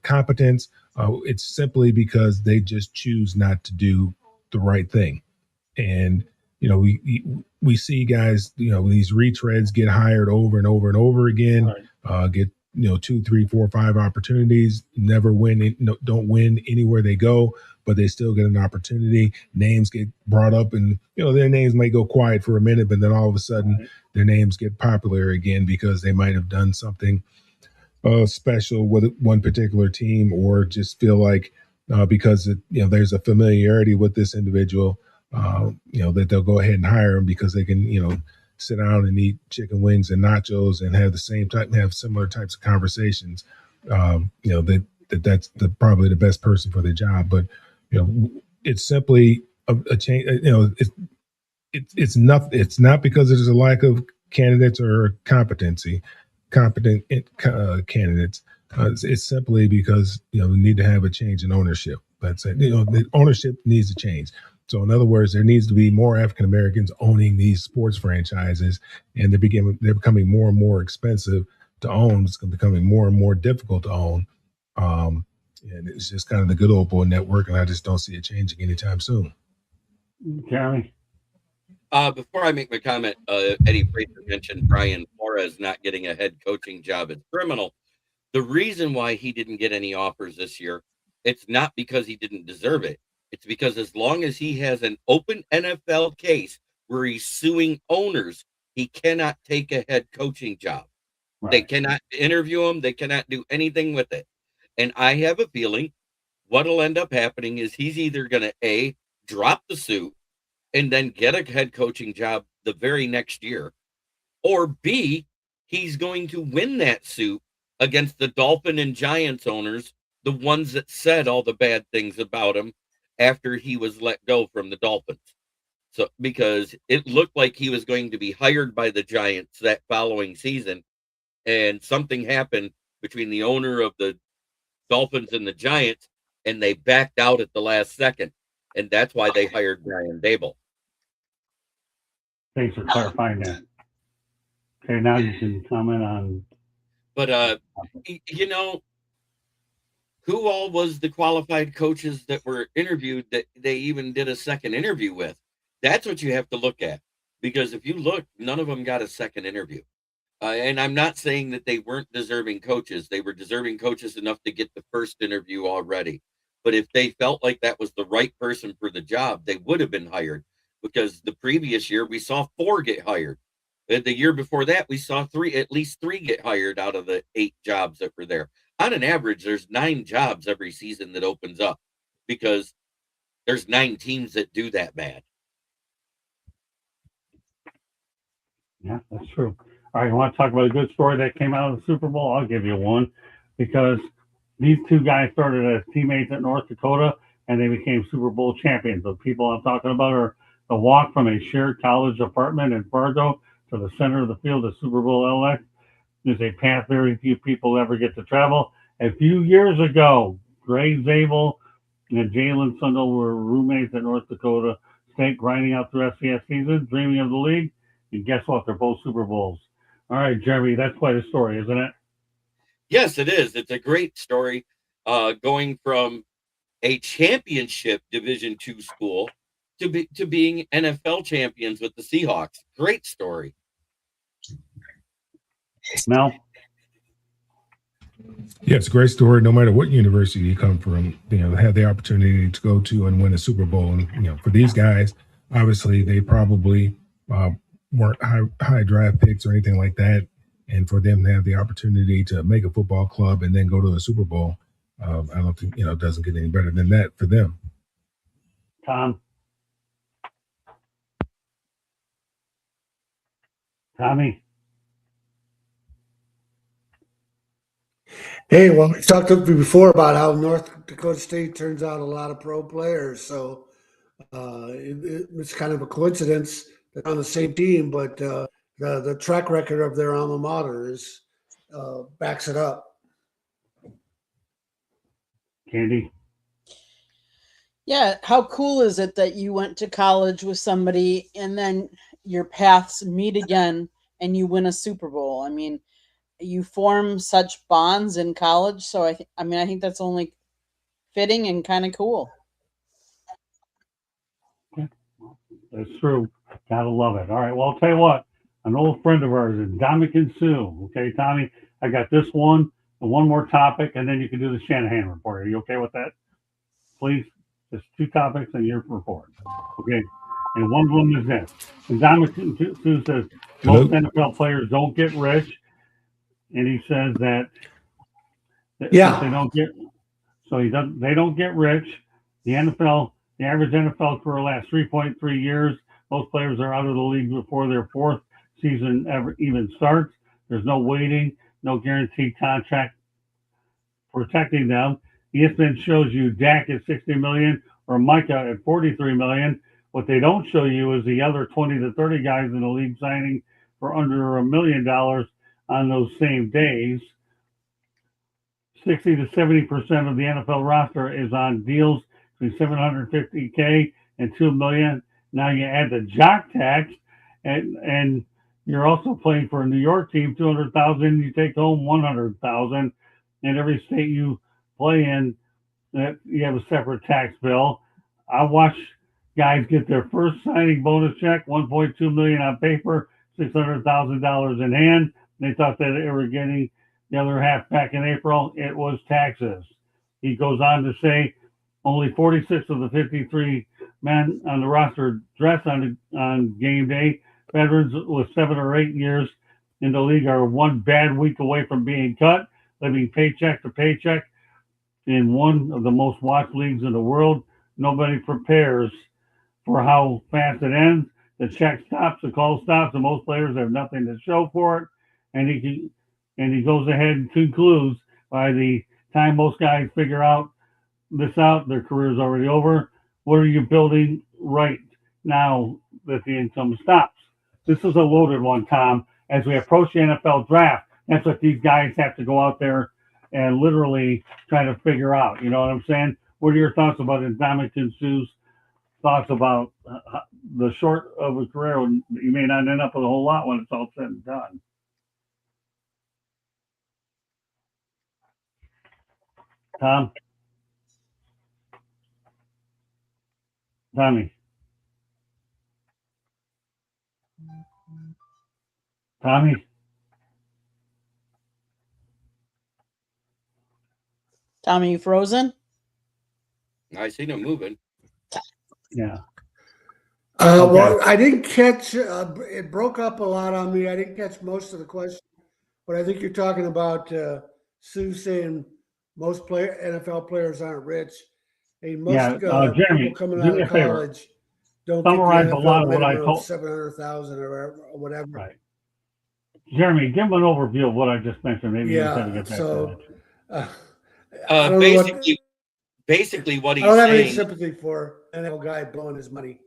competence. It's simply because they just choose not to do the right thing. And, we see guys, these retreads get hired over and over and over again, right. Get 2, 3, 4, 5 opportunities, never win, don't win anywhere they go, but they still get an opportunity. Names get brought up, and their names may go quiet for a minute, but then all of a sudden right. Their names get popular again because they might have done something special with one particular team, or just feel like because there's a familiarity with this individual, that they'll go ahead and hire them because they can sit down and eat chicken wings and nachos and have similar types of conversations. That's probably the best person for the job. But it's simply a change. It's not because there's a lack of candidates or competent candidates. It's simply because we need to have a change in ownership. That's it. The ownership needs to change. So in other words, there needs to be more African Americans owning these sports franchises, and they're becoming more and more expensive to own. It's becoming more and more difficult to own. And it's just kind of the good old boy network, and I just don't see it changing anytime soon. Jeremy? Before I make my comment, Eddie Fraser mentioned Brian Flores not getting a head coaching job as criminal. The reason why he didn't get any offers this year, it's not because he didn't deserve it. It's because as long as he has an open NFL case where he's suing owners, he cannot take a head coaching job. Right. They cannot interview him. They cannot do anything with it. And I have a feeling what'll end up happening is he's either going to A, drop the suit and then get a head coaching job the very next year, or B, he's going to win that suit against the Dolphin and Giants owners, the ones that said all the bad things about him after he was let go from the Dolphins. So, because it looked like he was going to be hired by the Giants that following season, and something happened between the owner of the Dolphins and the Giants, and they backed out at the last second. And that's why they hired Brian Dabo. Thanks for clarifying that. Okay, now you can comment on. But who all was the qualified coaches that were interviewed that they even did a second interview with? That's what you have to look at, because if you look, none of them got a second interview. And I'm not saying that they weren't deserving coaches. They were deserving coaches enough to get the first interview already. But if they felt like that was the right person for the job, they would have been hired, because the previous year we saw 4 get hired. The year before that, we saw at least three get hired out of the 8 jobs that were there. On an average, there's 9 jobs every season that opens up, because there's 9 teams that do that bad. Yeah, that's true. All right, you want to talk about a good story that came out of the Super Bowl? I'll give you one, because these 2 guys started as teammates at North Dakota, and they became Super Bowl champions. The people I'm talking about are the walk from a shared college apartment in Fargo to the center of the field of Super Bowl LX is a path very few people ever get to travel. A few years ago, Gray Zabel and Jalen Sundell were roommates at North Dakota State, grinding out the FCS season, dreaming of the league. And guess what? They're both Super Bowls. All right, Jeremy, that's quite a story, isn't it? Yes, it is. It's a great story, going from a championship Division II school to being NFL champions with the Seahawks. Great story. Mel? Yeah, it's a great story. No matter what university you come from, have the opportunity to go to and win a Super Bowl. And for these guys, obviously they probably weren't high draft picks or anything like that. And for them to have the opportunity to make a football club and then go to a Super Bowl, I don't think it doesn't get any better than that for them. Tommy? Hey, well, we talked before about how North Dakota State turns out a lot of pro players. So it's kind of a coincidence they're on the same team, but the track record of their alma mater backs it up. Candy? Yeah, how cool is it that you went to college with somebody and then your paths meet again and you win a Super Bowl? I mean, you form such bonds in college, so I think that's only fitting and kind of cool. That's true. Gotta love it. All right, well, I'll tell you what. An old friend of ours is Dominican Sue. Okay, Tommy, I got this one and one more topic, and then you can do the Shanahan report. Are you okay with that? Please? Just 2 topics and your report. Okay. And one of them is this. And Dominican Sue says most NFL players don't get rich. And he says that Yeah. they don't get rich. The average NFL career lasts 3.3 years. Most players are out of the league before their 4th season ever even starts. There's no waiting, no guaranteed contract protecting them. ESPN shows you Dak at $60 million or Micah at $43 million. What they don't show you is the other 20 to 30 guys in the league signing for under $1 million on those same days. 60 to 70% of the NFL roster is on deals between $750K and $2 million. Now you add the jock tax, and you're also playing for a New York team, $200,000. You take home $100,000. In every state you play in, that you have a separate tax bill. I watch guys get their first signing bonus check, $1.2 million on paper, $600,000 in hand. They thought that they were getting the other half back in April. It was taxes. He goes on to say only 46 of the 53 men on the roster dress on game day. Veterans with 7 or 8 years in the league are one bad week away from being cut, living paycheck to paycheck. in one of the most watched leagues in the world. Nobody prepares for how fast it ends. The check stops, the call stops, and most players have nothing to show for it. And he goes ahead and concludes by the time most guys figure out this out, their career is already over. What are you building right now that the income stops? This is a loaded one, Tom. As we approach the NFL draft, that's what these guys have to go out there and literally try to figure out. You know what I'm saying? What are your thoughts about Ndamukong Suh's thoughts about the short of a career? You may not end up with a whole lot when it's all said and done. Tom? Tommy? Tommy? Tommy, you frozen? I seen him moving. Yeah. Well, I didn't catch. It broke up a lot on me. I didn't catch most of the question, but I think you're talking about Sue saying most NFL players aren't rich. Hey, most Jeremy, people coming do out me a of favor. college don't Summarize get the a lot NFL of what I minimum told. of 700,000 or whatever. Right. Jeremy, give him an overview of what I just mentioned. Maybe you said to get back so to Basically, basically what he's I don't have any saying. sympathy for an NFL guy blowing his money.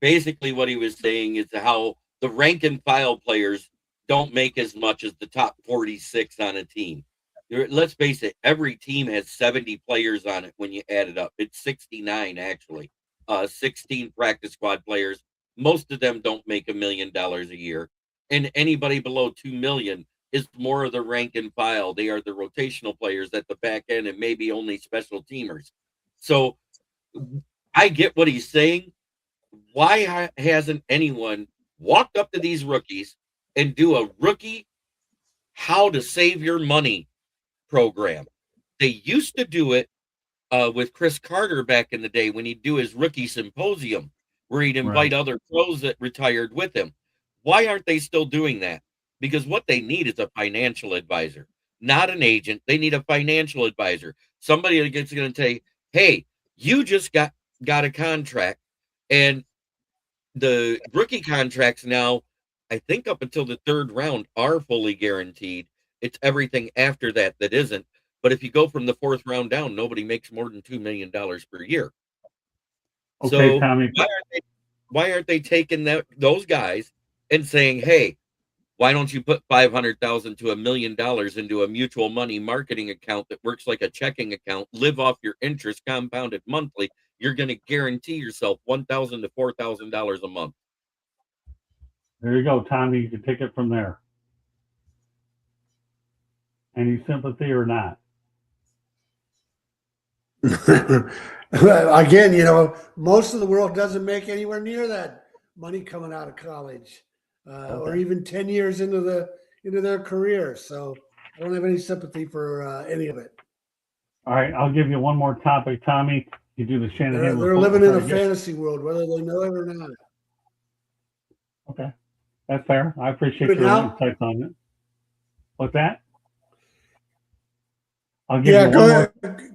Basically, what he was saying is how the rank and file players don't make as much as the top 46 on a team. Let's face it, every team has 70 players on it when you add it up. It's 69, actually. 16 practice squad players. Most of them don't make $1 million a year. And anybody below 2 million is more of the rank and file. They are the rotational players at the back end and maybe only special teamers. So I get what he's saying. Why hasn't anyone walked up to these rookies and do a rookie how to save your money program? They used to do it with Chris Carter back in the day when he'd do his rookie symposium where he'd invite other pros that retired with him. Why aren't they still doing that? Because what they need is a financial advisor, not an agent. They need a financial advisor. Somebody that's going to say, hey, you just got a contract, and the rookie contracts now, I think up until the third round, are fully guaranteed. It's everything after that that isn't. But if you go from the fourth round down, nobody makes more than $2 million per year. Okay, So Tommy. why aren't they taking those guys and saying, hey, why don't you put $500,000 to $1 million into a mutual money marketing account that works like a checking account, live off your interest compounded monthly? You're going to guarantee yourself $1,000 to $4,000 a month. There you go, Tommy. You can take it from there. Any sympathy or not? Again, most of the world doesn't make anywhere near that money coming out of college, or even 10 years into their career. So I don't have any sympathy for any of it. All right, I'll give you one more topic, Tommy. You do the Shanahan. They're living in a fantasy world, whether they know it or not. Okay, that's fair. I appreciate your insights on it. What's that? I'll give you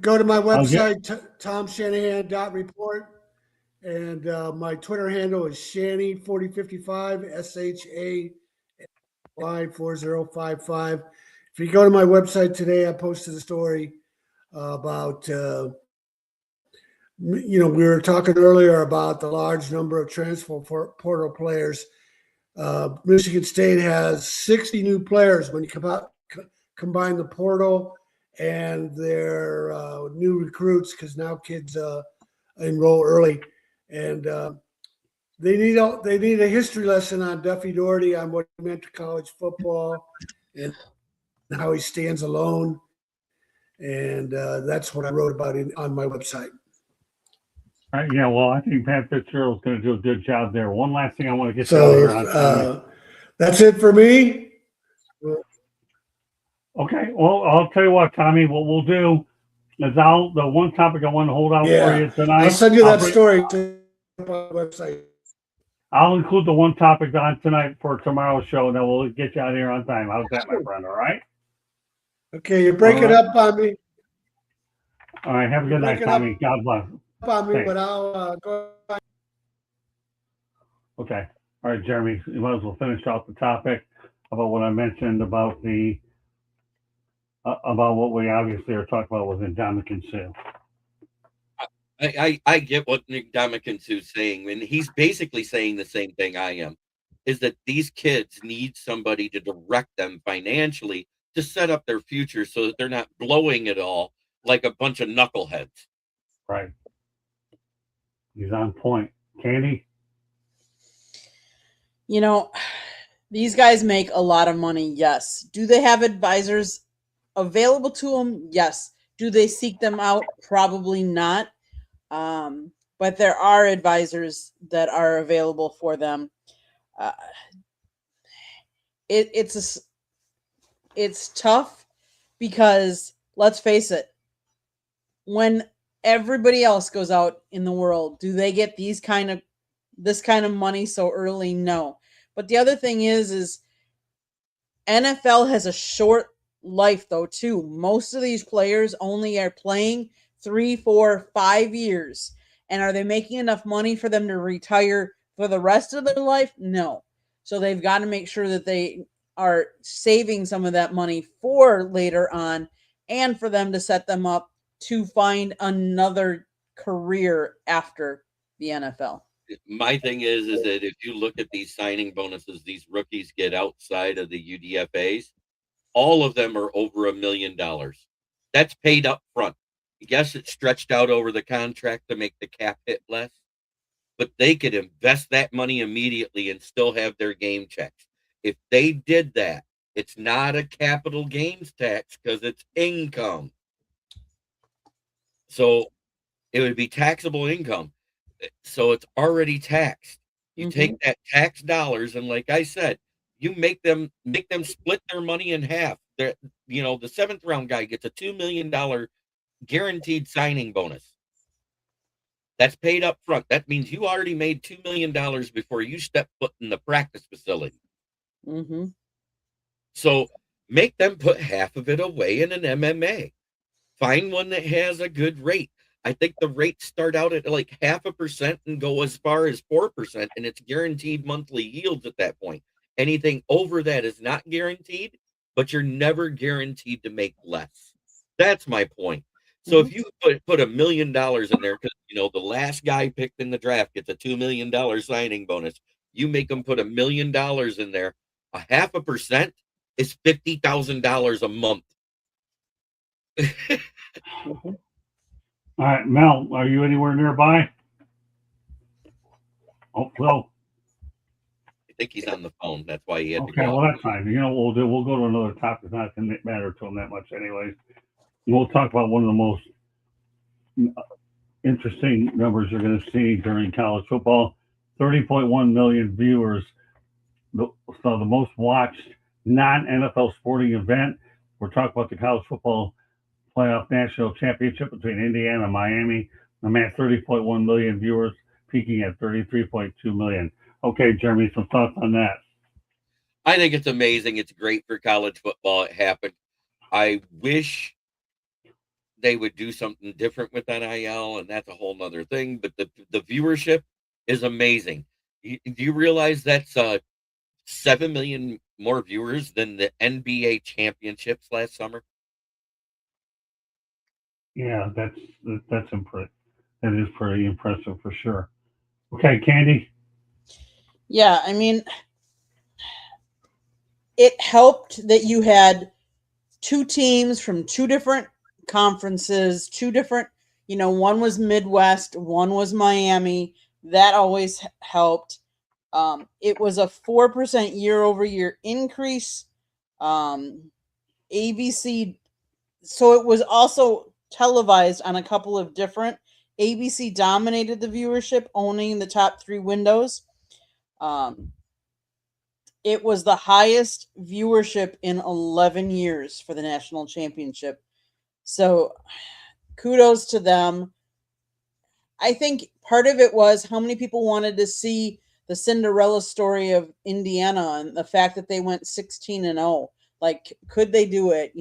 go to my website, tomshanahan.report, and my Twitter handle is Shanny4055, SHANY4055. If you go to my website today, I posted a story about, we were talking earlier about the large number of transfer portal players. Michigan State has 60 new players when you combine the portal and their new recruits, because now kids enroll early, and they need a history lesson on Duffy Doherty, on what he meant to college football and how he stands alone, and that's what I wrote about on my website. All right, yeah, well, I think Pat Fitzgerald's going to do a good job there. One last thing I want to get out of here on. That's it for me. Okay, well, I'll tell you what, Tommy, what we'll do is the one topic I want to hold out for you tonight. I'll send you that story to my website. I'll include the one topic on tonight for tomorrow's show, and then we'll get you out of here on time. How's that, my friend? All right? Okay, you're breaking All right. up on me. All right. Have a good night, Breaking up. Tommy. God bless. On me, Thanks. but I'll go. Okay. All right, Jeremy, you might as well finish off the topic about what I mentioned about the about what we obviously are talking about with Ndamukong Suh. I get what Nick Damakinsu's saying, and he's basically saying the same thing I am, is that these kids need somebody to direct them financially to set up their future so that they're not blowing it all like a bunch of knuckleheads. Right. He's on point. Candy? You know, these guys make a lot of money, yes. Do they have advisors available to them? Yes. Do they seek them out? Probably not. But there are advisors that are available for them. It's tough because let's face it, when everybody else goes out in the world, do they get this kind of money so early? No. But the other thing is NFL has a short life though too. Most of these players only are playing 3, 4, 5 years. And are they making enough money for them to retire for the rest of their life? No. So they've got to make sure that they are saving some of that money for later on and for them to set them up to find another career after the NFL. My thing is that if you look at these signing bonuses these rookies get outside of the UDFAs, all of them are over $1 million. That's paid up front. Yes, it's stretched out over the contract to make the cap hit less, but they could invest that money immediately and still have their game checks. If they did that, it's not a capital gains tax because it's income. So it would be taxable income. So it's already taxed. You take that tax dollars and like I said, you make them split their money in half. The 7th round guy gets a $2 million guaranteed signing bonus. That's paid up front. That means you already made $2 million before you step foot in the practice facility. So make them put half of it away in an MMA. Find one that has a good rate. I think the rates start out at like 0.5% and go as far as 4%, and it's guaranteed monthly yields at that point. Anything over that is not guaranteed, but you're never guaranteed to make less. That's my point. So if you put $1 million in there, because the last guy picked in the draft gets a $2 million signing bonus, you make them put $1 million in there. 0.5% is $50,000 a month. All right, Mel, are you anywhere nearby? Oh, well. I think he's on the phone. That's why he had to Okay, go. well, that's fine. You know what we'll do? We'll go to another topic. It's not going to matter to him that much anyways. We'll talk about one of the most interesting numbers you're going to see during college football. 30.1 million viewers. So the most watched non-NFL sporting event. We're talking about the college football playoff national championship between Indiana and Miami. I'm at 30.1 million viewers, peaking at 33.2 million. Okay, Jeremy, some thoughts on that? I think it's amazing. It's great for college football. It happened. I wish they would do something different with NIL, and that's a whole nother thing. But the viewership is amazing. Do you realize that's 7 million more viewers than the NBA championships last summer? Yeah, that's impressive. That is pretty impressive for sure. Okay, Candy. Yeah, I mean, it helped that you had two teams from two different conferences, two different, one was Midwest, one was Miami. That always helped. It was a 4% year over year increase. ABC, so it was also televised on a couple of different. ABC dominated the viewership, owning the top 3 windows. It was the highest viewership in 11 years for the national championship. So kudos to them. I think part of it was how many people wanted to see the Cinderella story of Indiana and the fact that they went 16-0. Like, could they do it?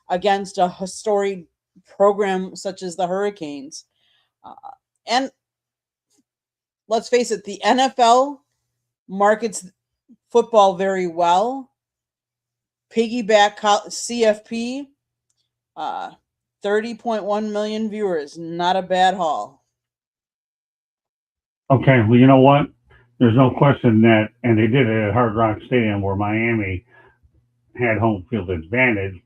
against a historic program such as the Hurricanes. And let's face it, the NFL markets football very well. Piggyback CFP, 30.1 million viewers. Not a bad haul. Okay, well, you know what? There's no question that, and they did it at Hard Rock Stadium where Miami had home field advantage,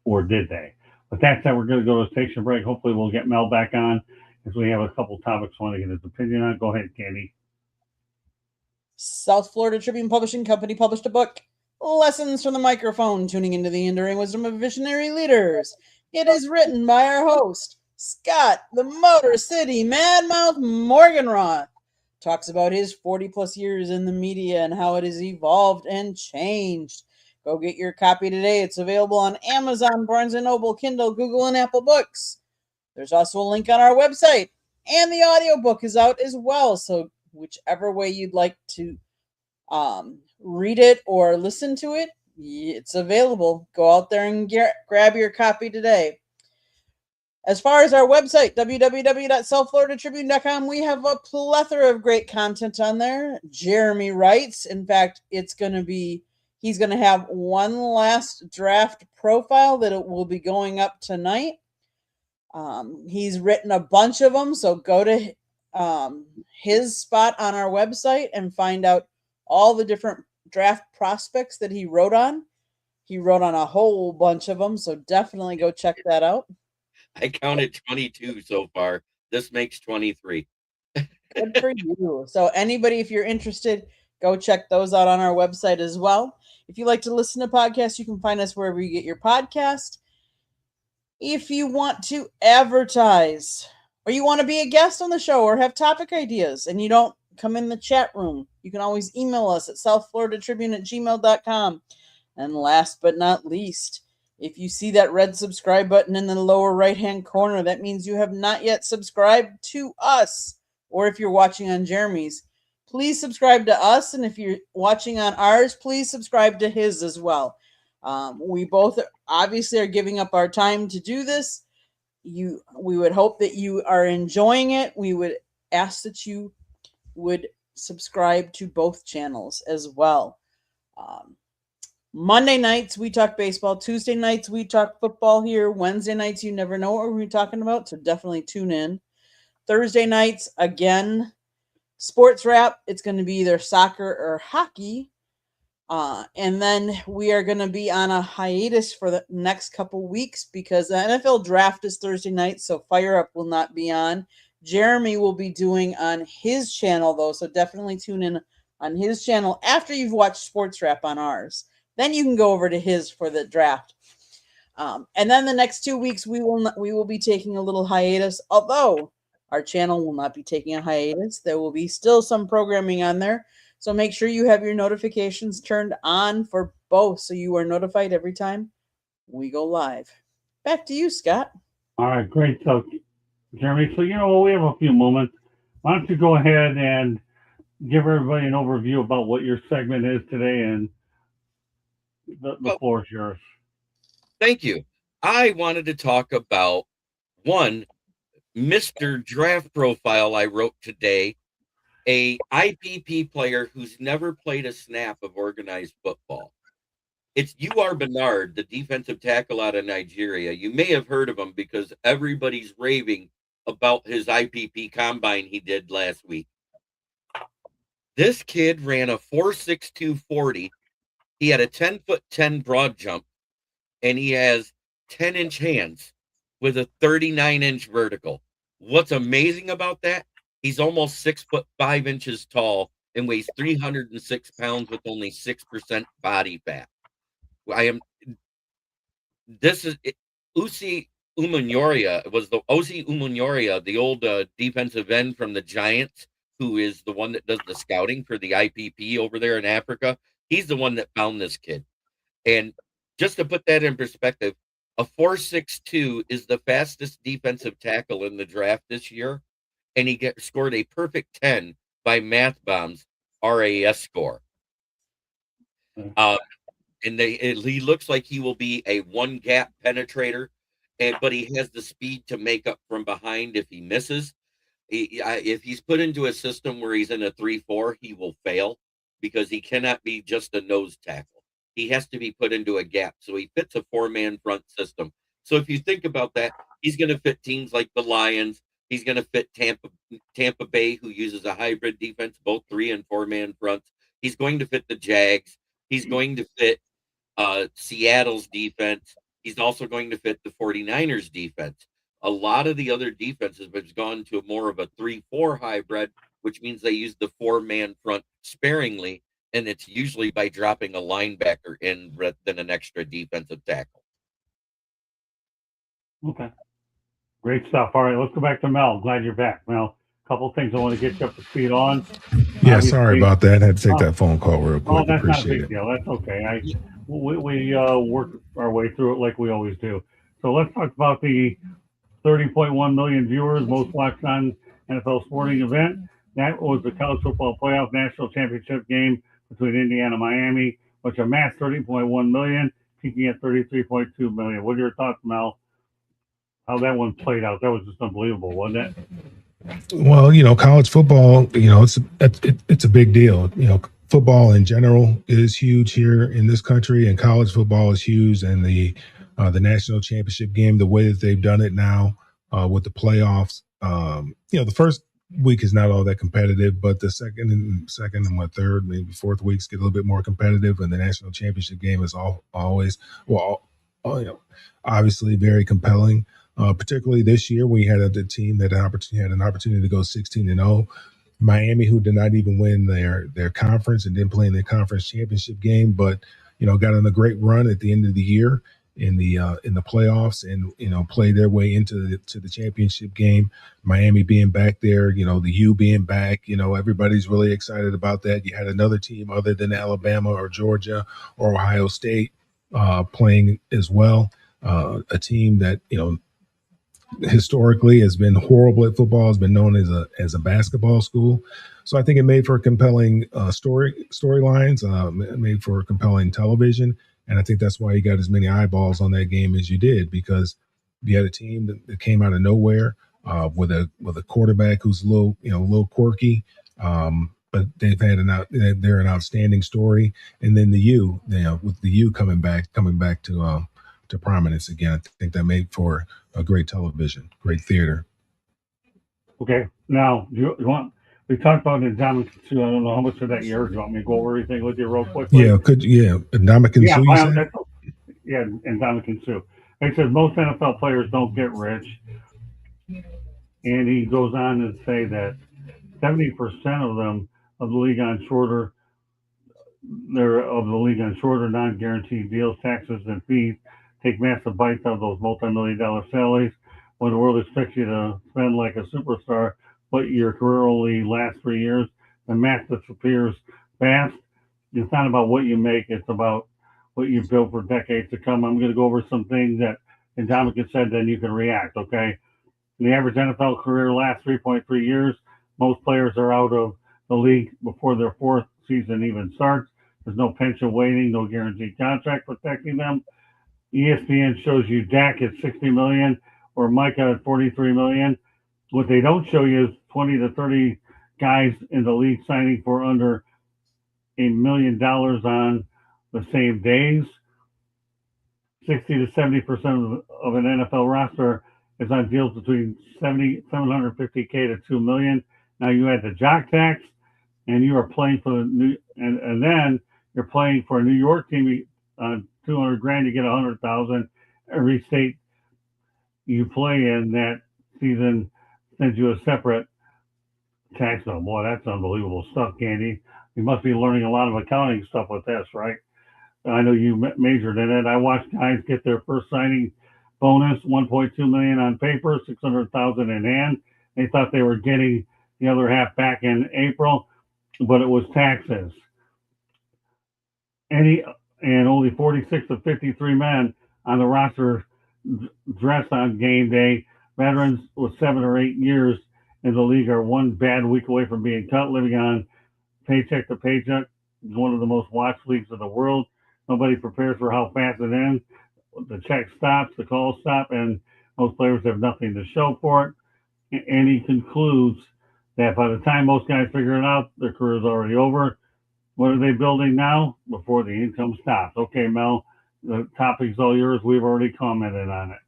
or did they? But that said, we're going to go to a station break. Hopefully, we'll get Mel back on as we have a couple topics I want to get his opinion on. Go ahead, Candy. South Florida Tribune Publishing Company published a book, Lessons from the Microphone, Tuning into the Enduring Wisdom of Visionary Leaders. It is written by our host, Scott, the Motor City Madmouth Morganroth. Talks about his 40-plus years in the media and how it has evolved and changed. Go get your copy today. It's available on Amazon, Barnes & Noble, Kindle, Google, and Apple Books. There's also a link on our website, and the audiobook is out as well. So whichever way you'd like to read it or listen to it, it's available. Go out there and grab your copy today. As far as our website, www.southfloridatribune.com, we have a plethora of great content on there. Jeremy writes, in fact, he's going to have one last draft profile that it will be going up tonight. He's written a bunch of them, so go to his spot on our website and find out all the different draft prospects that he wrote on. He wrote on a whole bunch of them, so definitely go check that out. I counted 22 so far. This makes 23. Good for you. So anybody, if you're interested, go check those out on our website as well. If you like to listen to podcasts, you can find us wherever you get your podcast. If you want to advertise or you want to be a guest on the show or have topic ideas and you don't come in the chat room, you can always email us at southfloridatribune@gmail.com. And last but not least, if you see that red subscribe button in the lower right-hand corner, that means you have not yet subscribed to us. Or if you're watching on Jeremy's, please subscribe to us. And if you're watching on ours, please subscribe to his as well. We both obviously are giving up our time to do this. We would hope that you are enjoying it. We would ask that you would subscribe to both channels as well. Monday nights, we talk baseball. Tuesday nights, we talk football here. Wednesday nights, you never know what we're talking about, so definitely tune in. Thursday nights, again, sports wrap. It's going to be either soccer or hockey. And then we are going to be on a hiatus for the next couple weeks because the NFL draft is Thursday night, so Fire Up will not be on. Jeremy will be doing on his channel, though, so definitely tune in on his channel after you've watched sports wrap on ours. Then you can go over to his for the draft. And then the next 2 weeks, we will be taking a little hiatus, although our channel will not be taking a hiatus. There will be still some programming on there. So make sure you have your notifications turned on for both so you are notified every time we go live. Back to you, Scott. All right, great. So, Jeremy, we have a few moments. Why don't you go ahead and give everybody an overview about what your segment is today, and the floor is yours. Thank you. I wanted to talk about one Mr. Draft Profile I wrote today, a IPP player who's never played a snap of organized football. It's U.R. Bernard, the defensive tackle out of Nigeria. You may have heard of him because everybody's raving about his IPP combine he did last week. This kid ran a 4.62 40. He had a 10'10" broad jump, and he has 10-inch hands with a 39-inch vertical. What's amazing about that? He's almost 6'5" tall and weighs 306 pounds with only 6% body fat. Usi Umunyoria was the Osi Umunyoria, the old defensive end from the Giants, who is the one that does the scouting for the IPP over there in Africa. He's the one that found this kid. And just to put that in perspective, a 4.62 is the fastest defensive tackle in the draft this year. And he scored a perfect 10 by Math Bomb's RAS score. and he looks like he will be a one gap penetrator, but he has the speed to make up from behind if he misses. If he's put into a system where he's in a 3-4, he will fail because he cannot be just a nose tackle. He has to be put into a gap. So he fits a 4-man front system. So if you think about that, he's going to fit teams like the Lions. He's going to fit Tampa Bay, who uses a hybrid defense, both 3 and 4-man fronts. He's going to fit the Jags. He's going to fit Seattle's defense. He's also going to fit the 49ers defense. A lot of the other defenses have gone to more of a 3-4 hybrid, which means they use the 4-man front sparingly, and it's usually by dropping a linebacker in rather than an extra defensive tackle. Okay. Great stuff. All right, let's go back to Mel. Glad you're back, Mel. A couple of things I want to get you up to speed on. Yeah, sorry about that. I had to take that phone call real quick. Oh, that's Appreciate not a big deal. That's okay. We work our way through it like we always do. So let's talk about the 30.1 million viewers, most watched on NFL sporting event. That was the college football playoff national championship game between Indiana and Miami, which amassed 30.1 million, peaking at 33.2 million. What are your thoughts, Mel? How that one played out? That was just unbelievable, wasn't it? Well, college football, it's a big deal. Football in general is huge here in this country, and college football is huge. And the national championship game, the way that they've done it now with the playoffs, the first week is not all that competitive, but the second and third, maybe fourth weeks get a little bit more competitive, and the national championship game is always obviously very compelling. Particularly this year, we had a team that had an opportunity to go 16-0. Miami, who did not even win their conference and didn't play in the conference championship game, but got on a great run at the end of the year in the playoffs, and played their way into the championship game. Miami being back there, the U being back, everybody's really excited about that. You had another team other than Alabama or Georgia or Ohio State playing as well. A team that historically has been horrible at football, has been known as a basketball school. So I think it made for compelling storylines, made for compelling television. And I think that's why you got as many eyeballs on that game as you did, because you had a team that came out of nowhere with a quarterback who's a little quirky, but they're an outstanding story. And then the U, with the U coming back to prominence again, I think that made for a great television, great theater. Okay, now you want? We talked about Ndamukong Suh. I don't know how much of that you heard. You want me to go over everything with you real quick? Ndamukong Suh. Ndamukong Suh. He says most NFL players don't get rich, and he goes on to say that 70% of them of the league on shorter non-guaranteed deals, taxes, and fees take massive bites out of those multi-million-dollar salaries. When the world expects you to spend like a superstar, but your career only lasts 3 years, the math disappears fast. It's not about what you make; it's about what you build for decades to come. I'm going to go over some things that Ndamukong said, then you can react. Okay, the average NFL career lasts 3.3 years. Most players are out of the league before their fourth season even starts. There's no pension waiting, no guaranteed contract protecting them. ESPN shows you Dak at 60 million or Micah at 43 million. What they don't show you is 20 to 30 guys in the league signing for under $1 million on the same days. 60 to 70% of an NFL roster is on deals between 750K to 2 million. Now you add the jock tax, and you are playing for the and then you're playing for a New York team. 200 grand, you get 100,000. Every state you play in that season sends you a separate tax bill. Boy, that's unbelievable stuff, Candy. You must be learning a lot of accounting stuff with this, right? I know you majored in it. I watched guys get their first signing bonus, 1.2 million on paper, 600,000 in hand. They thought they were getting the other half back in April, but it was taxes. And only 46 of 53 men on the roster dressed on game day. Veterans with 7 or 8 years in the league are one bad week away from being cut, living on paycheck to paycheck. One of the most watched leagues in the world. Nobody prepares for how fast it ends. The check stops, the calls stop, and most players have nothing to show for it. And he concludes that by the time most guys figure it out, their career is already over. What are they building now? Before the income stops. Okay, Mel, the topic's all yours. We've already commented on it.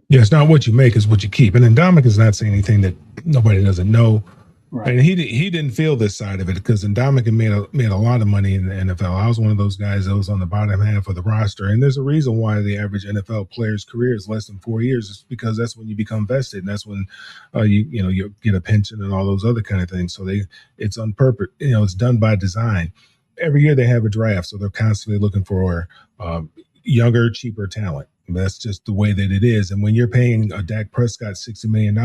Yeah, it's not what you make, it's what you keep. And then Dominic is not saying anything that nobody doesn't know. Right. And he didn't feel this side of it because Dominic made a lot of money in the NFL. I was one of those guys that was on the bottom half of the roster. And there's a reason why the average NFL player's career is less than 4 years. It's because that's when you become vested, and that's when you get a pension and all those other kind of things. So it's on purpose. It's done by design. Every year they have a draft, so they're constantly looking for younger, cheaper talent. That's just the way that it is. And when you're paying a Dak Prescott $60 million,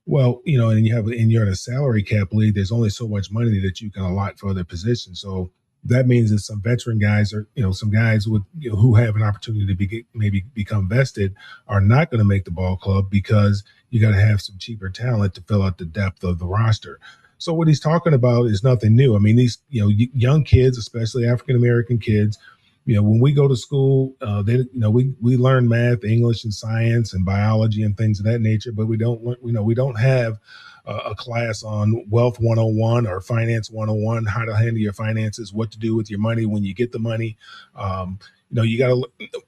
well, and you're in a salary cap league, there's only so much money that you can allot for other positions. So that means that some veteran guys or, some guys with who have an opportunity to maybe become vested are not going to make the ball club because you got to have some cheaper talent to fill out the depth of the roster. So what he's talking about is nothing new. I mean, these, young kids, especially African-American kids, when we go to school, we learn math, English, and science, and biology, and things of that nature. But we don't have a class on Wealth 101 or Finance 101, how to handle your finances, what to do with your money when you get the money.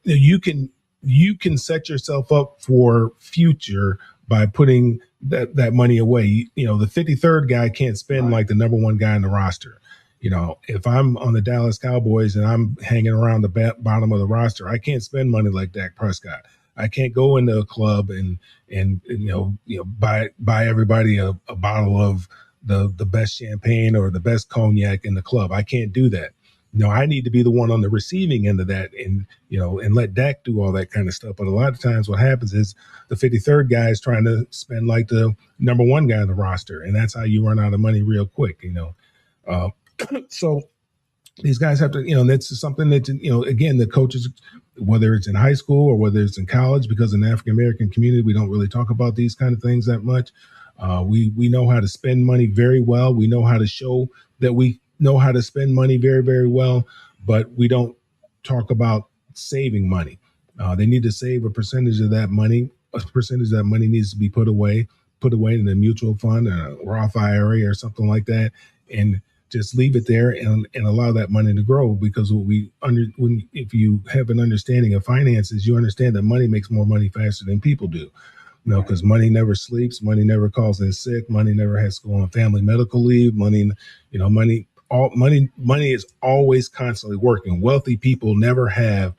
You can set yourself up for future by putting that money away. The 53rd guy can't spend like the number one guy in the roster. If I'm on the Dallas Cowboys and I'm hanging around the bottom of the roster, I can't spend money like Dak Prescott. I can't go into a club and buy everybody a bottle of the best champagne or the best cognac in the club. I can't do that. I need to be the one on the receiving end of that and let Dak do all that kind of stuff. But a lot of times what happens is the 53rd guy is trying to spend like the number one guy on the roster. And that's how you run out of money real quick, So these guys have to, that's something that, again, the coaches, whether it's in high school or whether it's in college, because in the African-American community, we don't really talk about these kind of things that much. We know how to spend money very well. We know how to show that we know how to spend money very, very well, but we don't talk about saving money. They need to save a percentage of that money. A percentage of that money needs to be put away in a mutual fund, a Roth IRA or something like that. And just leave it there and allow that money to grow, because if you have an understanding of finances, you understand that money makes more money faster than people do. Because money never sleeps, money never calls in sick, money never has to go on family medical leave. Money is always constantly working. Wealthy people never have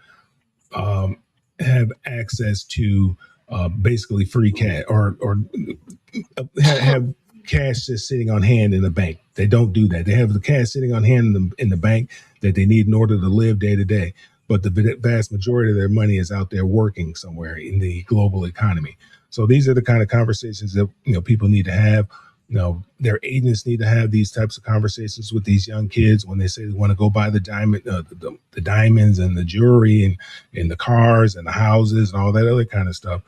access to basically free cash or have cash just sitting on hand in the bank. They don't do that. They have the cash sitting on hand in the bank that they need in order to live day to day. But the vast majority of their money is out there working somewhere in the global economy. So these are the kind of conversations that people need to have. Their agents need to have these types of conversations with these young kids when they say they want to go buy the diamonds and the jewelry and the cars and the houses and all that other kind of stuff.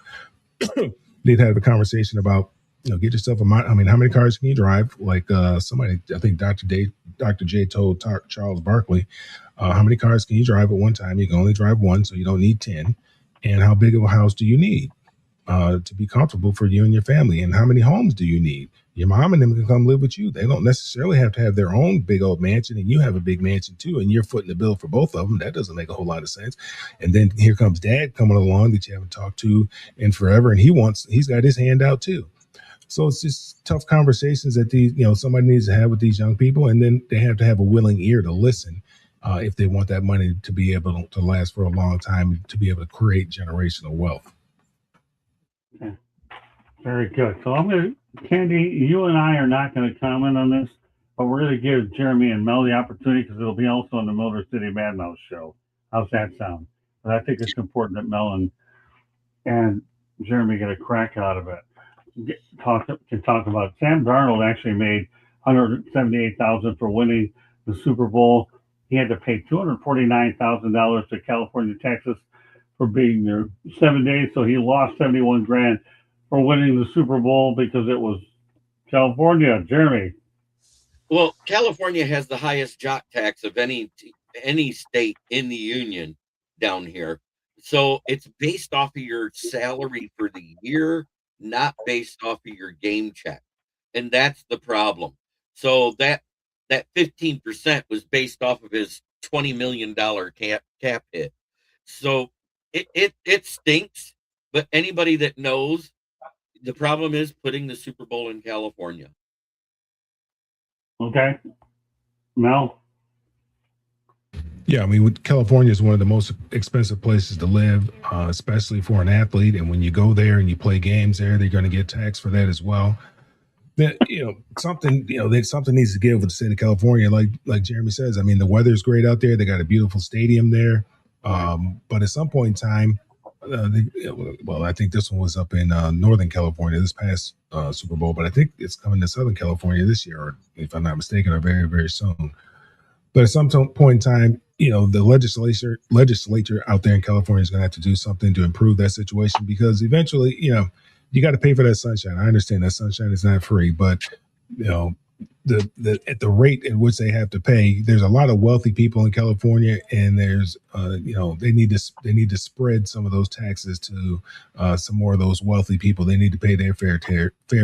Need to have a conversation about, get yourself how many cars can you drive? Like somebody, I think Dr. J told Charles Barkley, how many cars can you drive at one time? You can only drive one, so you don't need 10. And how big of a house do you need to be comfortable for you and your family? And how many homes do you need? Your mom and them can come live with you. They don't necessarily have to have their own big old mansion, and you have a big mansion too, and you're footing the bill for both of them. That doesn't make a whole lot of sense. And then here comes dad coming along that you haven't talked to in forever, and he's got his hand out too. So it's just tough conversations that somebody needs to have with these young people, and then they have to have a willing ear to listen if they want that money to be able to last for a long time, to be able to create generational wealth. Okay. Very good. So Candy, you and I are not going to comment on this, but we're going to give Jeremy and Mel the opportunity, because it'll be also on the Motor City Mad Mouse show. How's that sound? But I think it's important that Mel and Jeremy get a crack out of it. Can talk about Sam Darnold actually made $178,000 for winning the Super Bowl. He had to pay $249,000 to California, Texas for being there 7 days. So he lost $71,000 for winning the Super Bowl because it was California. Jeremy. Well, California has the highest jock tax of any any state in the union down here. So it's based off of your salary for the year, not based off of your game check. And that's the problem. So that 15% was based off of his $20 million cap hit. So it stinks, but anybody that knows, the problem is putting the Super Bowl in California. Okay. Mel? Yeah, I mean, California is one of the most expensive places to live, especially for an athlete. And when you go there and you play games there, they're going to get taxed for that as well. That something something needs to give with the state of California. Like Jeremy says, I mean, the weather's great out there. They got a beautiful stadium there, but at some point in time, I think this one was up in Northern California this past Super Bowl, but I think it's coming to Southern California this year, or if I'm not mistaken, or very, very soon. But at some point in time, the legislature out there in California is going to have to do something to improve that situation, because eventually, you got to pay for that sunshine. I understand that sunshine is not free, but the at the rate at which they have to pay, there's a lot of wealthy people in California, and there's they need to spread some of those taxes to some more of those wealthy people. They need to pay their fair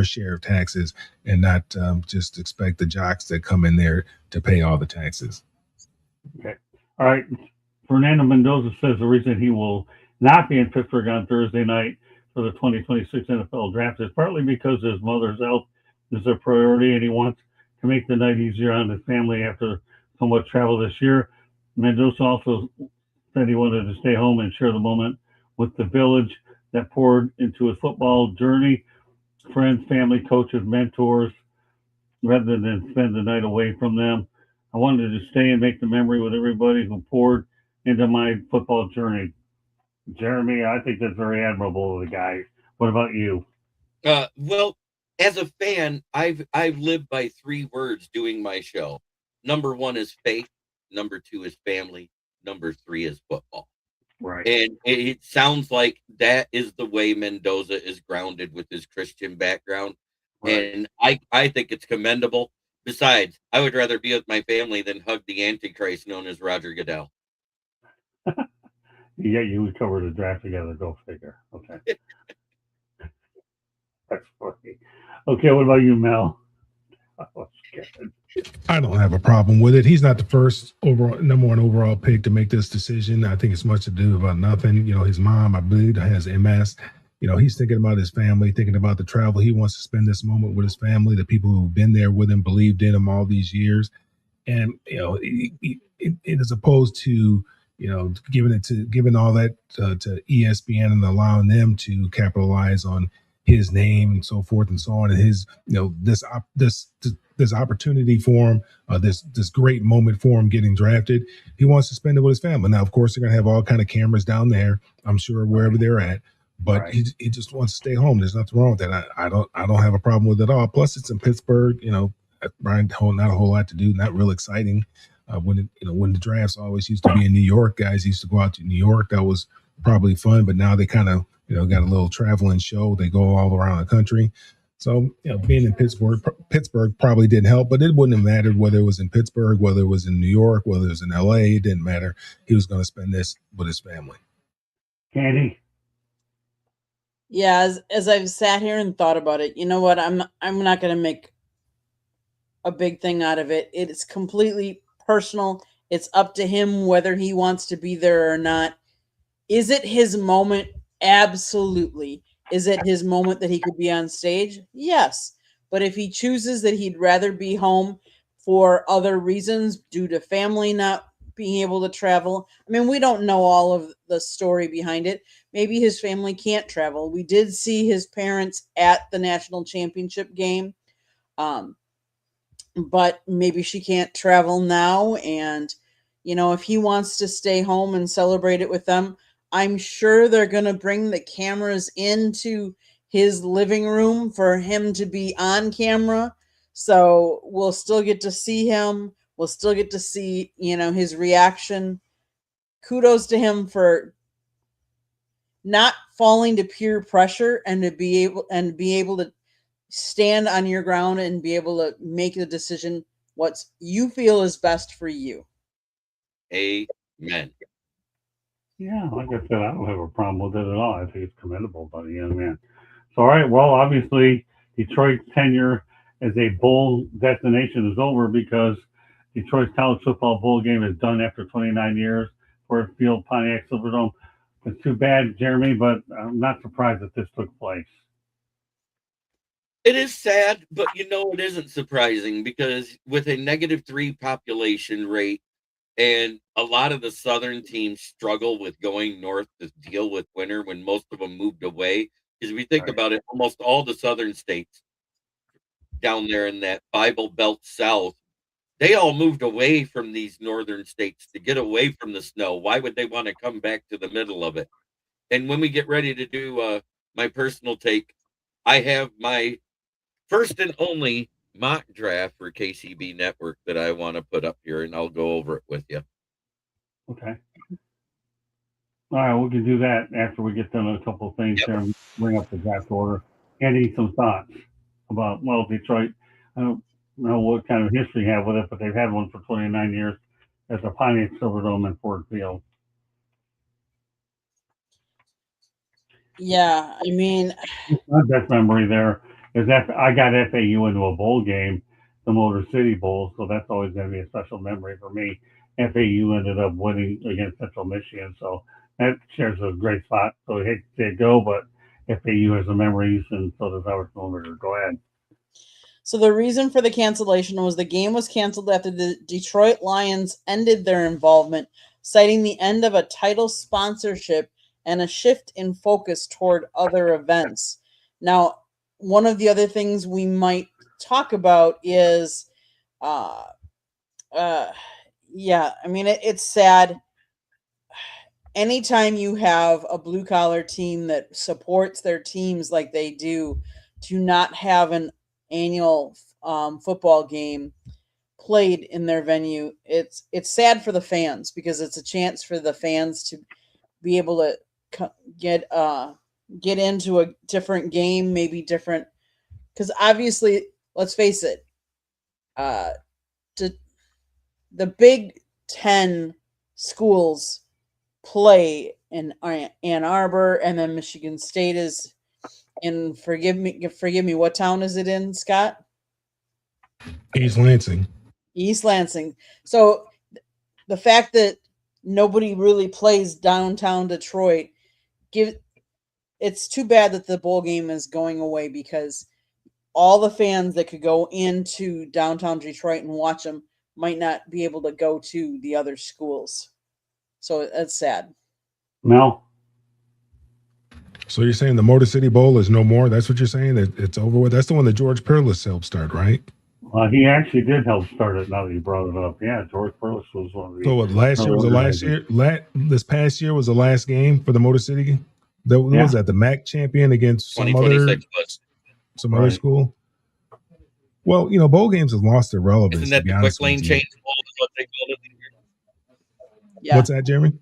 share of taxes, and not just expect the jocks that come in there to pay all the taxes. Okay. All right. Fernando Mendoza says the reason he will not be in Pittsburgh on Thursday night for the 2026 NFL Draft is partly because his mother's health is a priority, and he wants to make the night easier on his family after so much travel this year. Mendoza also said he wanted to stay home and share the moment with the village that poured into his football journey, friends, family, coaches, mentors, rather than spend the night away from them. I wanted to stay and make the memory with everybody who poured into my football journey. Jeremy, I think that's very admirable of the guy. What about you? Well, as a fan, I've lived by 3 words doing my show. Number 1 is faith. Number 2 is family. Number 3 is football. Right. And it sounds like that is the way Mendoza is grounded with his Christian background. Right. And I think it's commendable. Besides, I would rather be with my family than hug the Antichrist known as Roger Goodell. Yeah, you would cover the draft together. Go figure. Okay. That's funny. Okay, what about you, Mel? Oh, I don't have a problem with it. He's not the first number 1 overall pick to make this decision. I think it's much to do about nothing. His mom, I believe, has MS. He's thinking about his family, thinking about the travel. He wants to spend this moment with his family, the people who've been there with him, believed in him all these years. And, as opposed to, giving all that to ESPN and allowing them to capitalize on his name and so forth and so on, and his, this opportunity for him, this great moment for him getting drafted. He wants to spend it with his family. Now, of course, they're going to have all kind of cameras down there, I'm sure, wherever they're at. But right. he just wants to stay home. There's nothing wrong with that. I don't have a problem with it at all. Plus, it's in Pittsburgh. Brian, not a whole lot to do. Not real exciting. When the drafts always used to be in New York, guys used to go out to New York. That was probably fun. But now they kind of got a little traveling show. They go all around the country. So being in Pittsburgh probably didn't help. But it wouldn't have mattered whether it was in Pittsburgh, whether it was in New York, whether it was in LA. It didn't matter. He was going to spend this with his family. Candy. Yeah, as I've sat here and thought about it, you know what? I'm not going to make a big thing out of it. It's completely personal. It's up to him whether he wants to be there or not. Is it his moment? Absolutely. Is it his moment that he could be on stage? Yes. But if he chooses that he'd rather be home for other reasons due to family not being able to travel, I mean, we don't know all of the story behind it. Maybe his family can't travel. We did see his parents at the national championship game. But maybe she can't travel now. And, if he wants to stay home and celebrate it with them, I'm sure they're going to bring the cameras into his living room for him to be on camera. So we'll still get to see him. We'll still get to see, his reaction. Kudos to him for not falling to peer pressure and to be able to stand on your ground and be able to make the decision what you feel is best for you. Amen. Yeah, like I said, I don't have a problem with it at all. I think it's commendable by the young man. So, all right, well, obviously, Detroit's tenure as a bowl destination is over because Detroit's college football bowl game is done after 29 years for Field Pontiac Silverdome. It's too bad, Jeremy, but I'm not surprised that this took place. It is sad, but it isn't surprising because with a -3 population rate and a lot of the southern teams struggle with going north to deal with winter when most of them moved away. Because if you think Right. about it, almost all the southern states down there in that Bible Belt South, they all moved away from these northern states to get away from the snow. Why would they want to come back to the middle of it? And when we get ready to do my personal take, I have my first and only mock draft for KCB Network that I want to put up here, and I'll go over it with you. Okay. All right, we can do that after we get done with a couple of things here and bring up the draft order. Andy, some thoughts about, well, Detroit. I don't know what kind of history you have with it, but they've had one for 29 years at the Pontiac Silverdome in Ford Field. Yeah, I mean, My best memory there is that I got FAU into a bowl game, the Motor City Bowl, so that's always going to be a special memory for me. FAU ended up winning against Central Michigan, so that shares a great spot. So I hate to see it go, but FAU has the memories, and so does Howard Snow. Go ahead. so the reason for the cancellation was the game was canceled after the Detroit Lions ended their involvement, citing the end of a title sponsorship and a shift in focus toward other events. Now, one of the other things we might talk about is, yeah, I mean, it's sad. Anytime you have a blue collar team that supports their teams like they do, to not have an annual football game played in their venue, it's sad for the fans because it's a chance for the fans to be able to get into a different game, maybe different, because obviously, let's face it, the Big Ten schools play in Ann Arbor, and then Michigan State is in. Forgive me. What town is it in, Scott? East Lansing. East Lansing. So the fact that nobody really plays downtown Detroit, it's too bad that the bowl game is going away because all the fans that could go into downtown Detroit and watch them might not be able to go to the other schools. So that's sad. Mel? So you're saying the Motor City Bowl is no more? That's what you're saying? It's over with? That's the one that George Perlis helped start, right? He actually did help start it now that you brought it up. Yeah, George Perlis was one of the. So what, last year was the last year? This past year was the last game for the Motor City? That was that the MAC champion against some other school? Well, bowl games have lost their relevance. Isn't that the quick lane change bowl? Is what they called it? Yeah. What's that, Jeremy?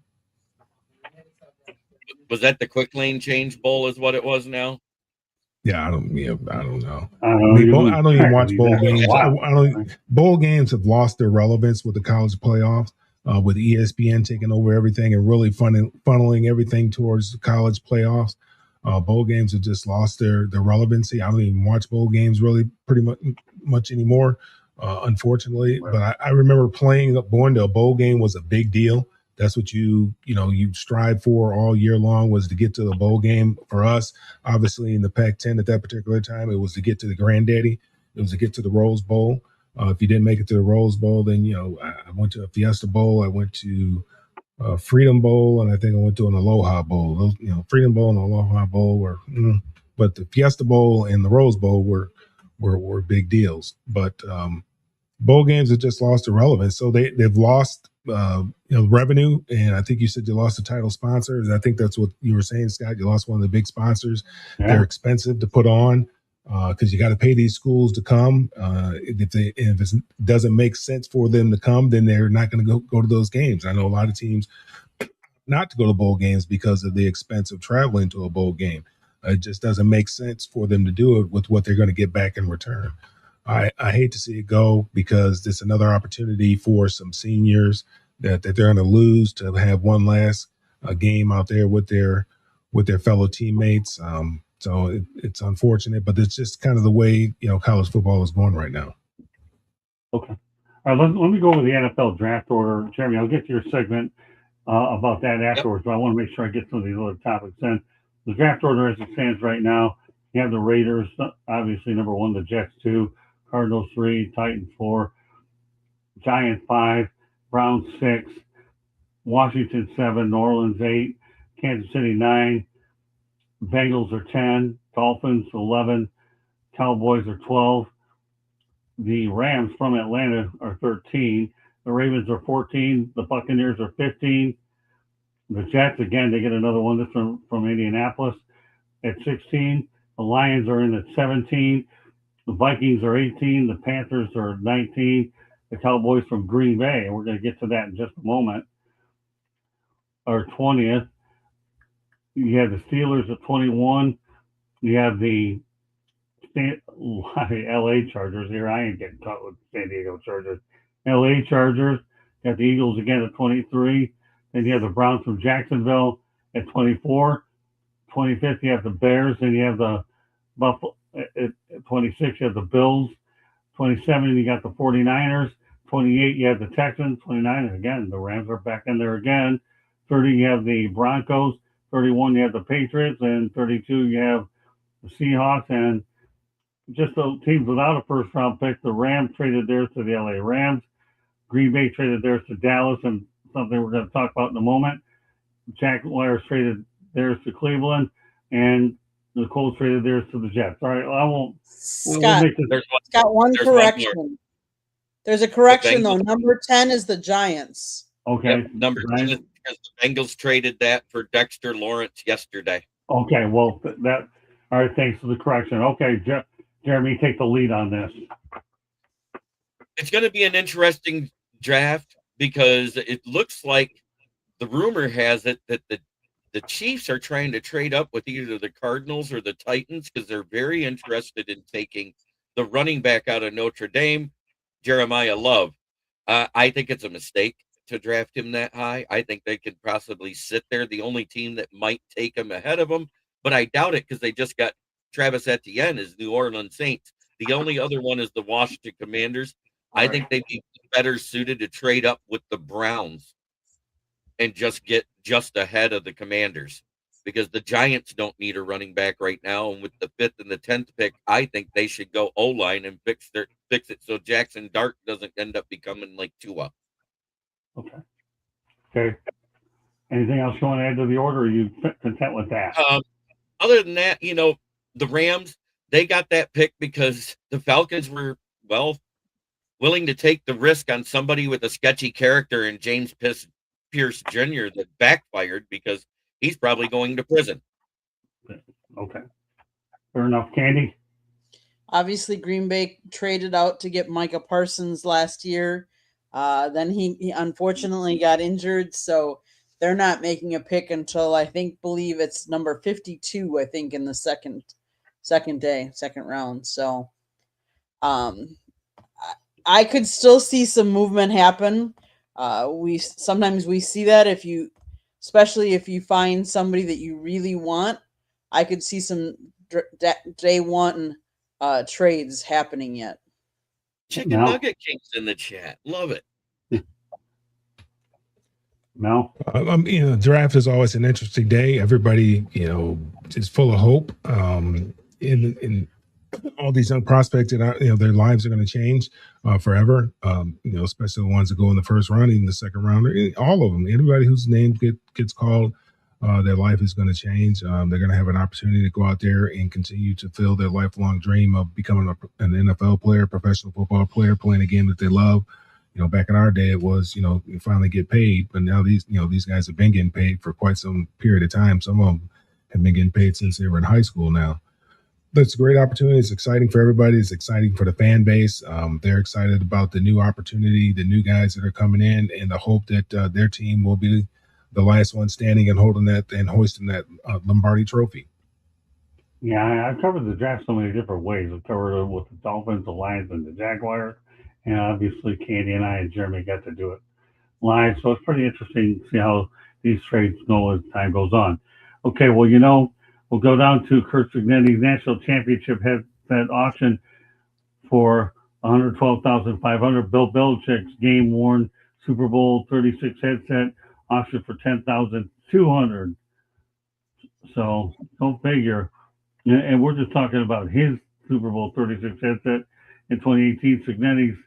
Was that the quick lane change bowl? Is what it was now? Yeah, I don't know. I don't even watch bowl games. Bowl games have lost their relevance with the college playoffs, with ESPN taking over everything and really funneling everything towards the college playoffs. Bowl games have just lost their relevancy. I don't even watch bowl games really pretty much anymore, unfortunately. Right. But I remember going to a bowl game was a big deal. That's what you strive for all year long, was to get to the bowl game. For us, obviously in the Pac-10 at that particular time, it was to get to the granddaddy. It was to get to the Rose Bowl. If you didn't make it to the Rose Bowl, then I went to a Fiesta Bowl. I went to Freedom Bowl, and I think I went to an Aloha Bowl. Those, Freedom Bowl and Aloha Bowl were, but the Fiesta Bowl and the Rose Bowl were big deals. But bowl games have just lost their relevance, so they've lost revenue. And I think you said you lost the title sponsors. I think that's what you were saying, Scott. You lost one of the big sponsors. Yeah. They're expensive to put on because you got to pay these schools to come. If it doesn't make sense for them to come, then they're not going to go to those games. I know a lot of teams not to go to bowl games because of the expense of traveling to a bowl game. It just doesn't make sense for them to do it with what they're going to get back in return. I hate to see it go because it's another opportunity for some seniors that they're going to lose to have one last game out there with their fellow teammates. So it's unfortunate, but it's just kind of the way college football is going right now. Okay. All right, let me go with the NFL draft order. Jeremy, I'll get to your segment about that afterwards, but I want to make sure I get some of these other topics in. The draft order as it stands right now, you have the Raiders, obviously number 1, the Jets 2, Cardinals 3, Titans 4, Giants 5, Browns 6, Washington 7, New Orleans 8, Kansas City 9, Bengals are 10, Dolphins 11, Cowboys are 12, the Rams from Atlanta are 13, the Ravens are 14, the Buccaneers are 15, the Jets, again, they get another one. This from Indianapolis at 16. The Lions are in at 17. The Vikings are 18. The Panthers are 19. The Cowboys from Green Bay, and we're going to get to that in just a moment, are 20th. You have the Steelers at 21. You have the LA Chargers here. I ain't getting caught with San Diego Chargers. LA Chargers. Got the Eagles again at 23. Then you have the Browns from Jacksonville at 24. 25th, you have the Bears. Then you have the Buffalo at 26. You have the Bills. 27, you got the 49ers. 28, you have the Texans. 29, again, the Rams are back in there again. 30, you have the Broncos. 31, you have the Patriots. And 32, you have the Seahawks. And just the teams without a first-round pick, the Rams traded theirs to the LA Rams. Green Bay traded theirs to Dallas, and something we're going to talk about in a moment. Jaguars traded theirs to Cleveland, and the Colts traded theirs to the Jets. All right, I won't. Scott, got one correction. There's a correction, though. Number 10 is the Giants. Okay. Yep, number 10 is because the Bengals traded that for Dexter Lawrence yesterday. Okay, well, that. All right, thanks for the correction. Okay, Jeremy, take the lead on this. It's going to be an interesting draft because it looks like the rumor has it that the Chiefs are trying to trade up with either the Cardinals or the Titans because they're very interested in taking the running back out of Notre Dame, Jeremiah Love. I think it's a mistake to draft him that high. I think they could possibly sit there. The only team that might take him ahead of him, but I doubt it because they just got Travis Etienne is New Orleans Saints. The only other one is the Washington Commanders. I think they'd be better suited to trade up with the Browns and just get just ahead of the Commanders because the Giants don't need a running back right now. And with the 5th and the 10th pick, I think they should go O-line and fix it so Jackson Dart doesn't end up becoming like Tua. Okay. Anything else you want to add to the order? Or are you content with that? Other than that, the Rams, they got that pick because the Falcons were, willing to take the risk on somebody with a sketchy character in James Pierce Jr. that backfired because he's probably going to prison. Okay. Fair enough. Candy? Obviously, Green Bay traded out to get Micah Parsons last year. Then he unfortunately got injured, so they're not making a pick until believe it's number 52, I think, in the second round. So I could still see some movement happen. Sometimes we see that especially if you find somebody that you really want, I could see some day one trades happening yet. Chicken Nugget King's in the chat. Love it. No. Draft is always an interesting day. Everybody, is full of hope. In all these young prospects, their lives are going to change forever. Especially the ones that go in the first round, even the second round, all of them. Anybody whose name gets called, their life is going to change. They're going to have an opportunity to go out there and continue to fulfill their lifelong dream of becoming an NFL player, professional football player, playing a game that they love. Back in our day, it was, you finally get paid, but now these guys have been getting paid for quite some period of time. Some of them have been getting paid since they were in high school now. But it's a great opportunity. It's exciting for everybody. It's exciting for the fan base. They're excited about the new opportunity, the new guys that are coming in, and the hope that their team will be the last one standing and holding that and hoisting that Lombardi trophy. Yeah, I've covered the draft so many different ways. I've covered it with the Dolphins, the Lions, and the Jaguars. And obviously, Candy and I and Jeremy got to do it live. So it's pretty interesting to see how these trades go as time goes on. Okay, well, we'll go down to Kurt Signetti's national championship headset auction for 112,500. Bill Belichick's game worn Super Bowl 36 headset auction for 10,200. So go figure. And we're just talking about his Super Bowl 36 headset in 2018. Signetti's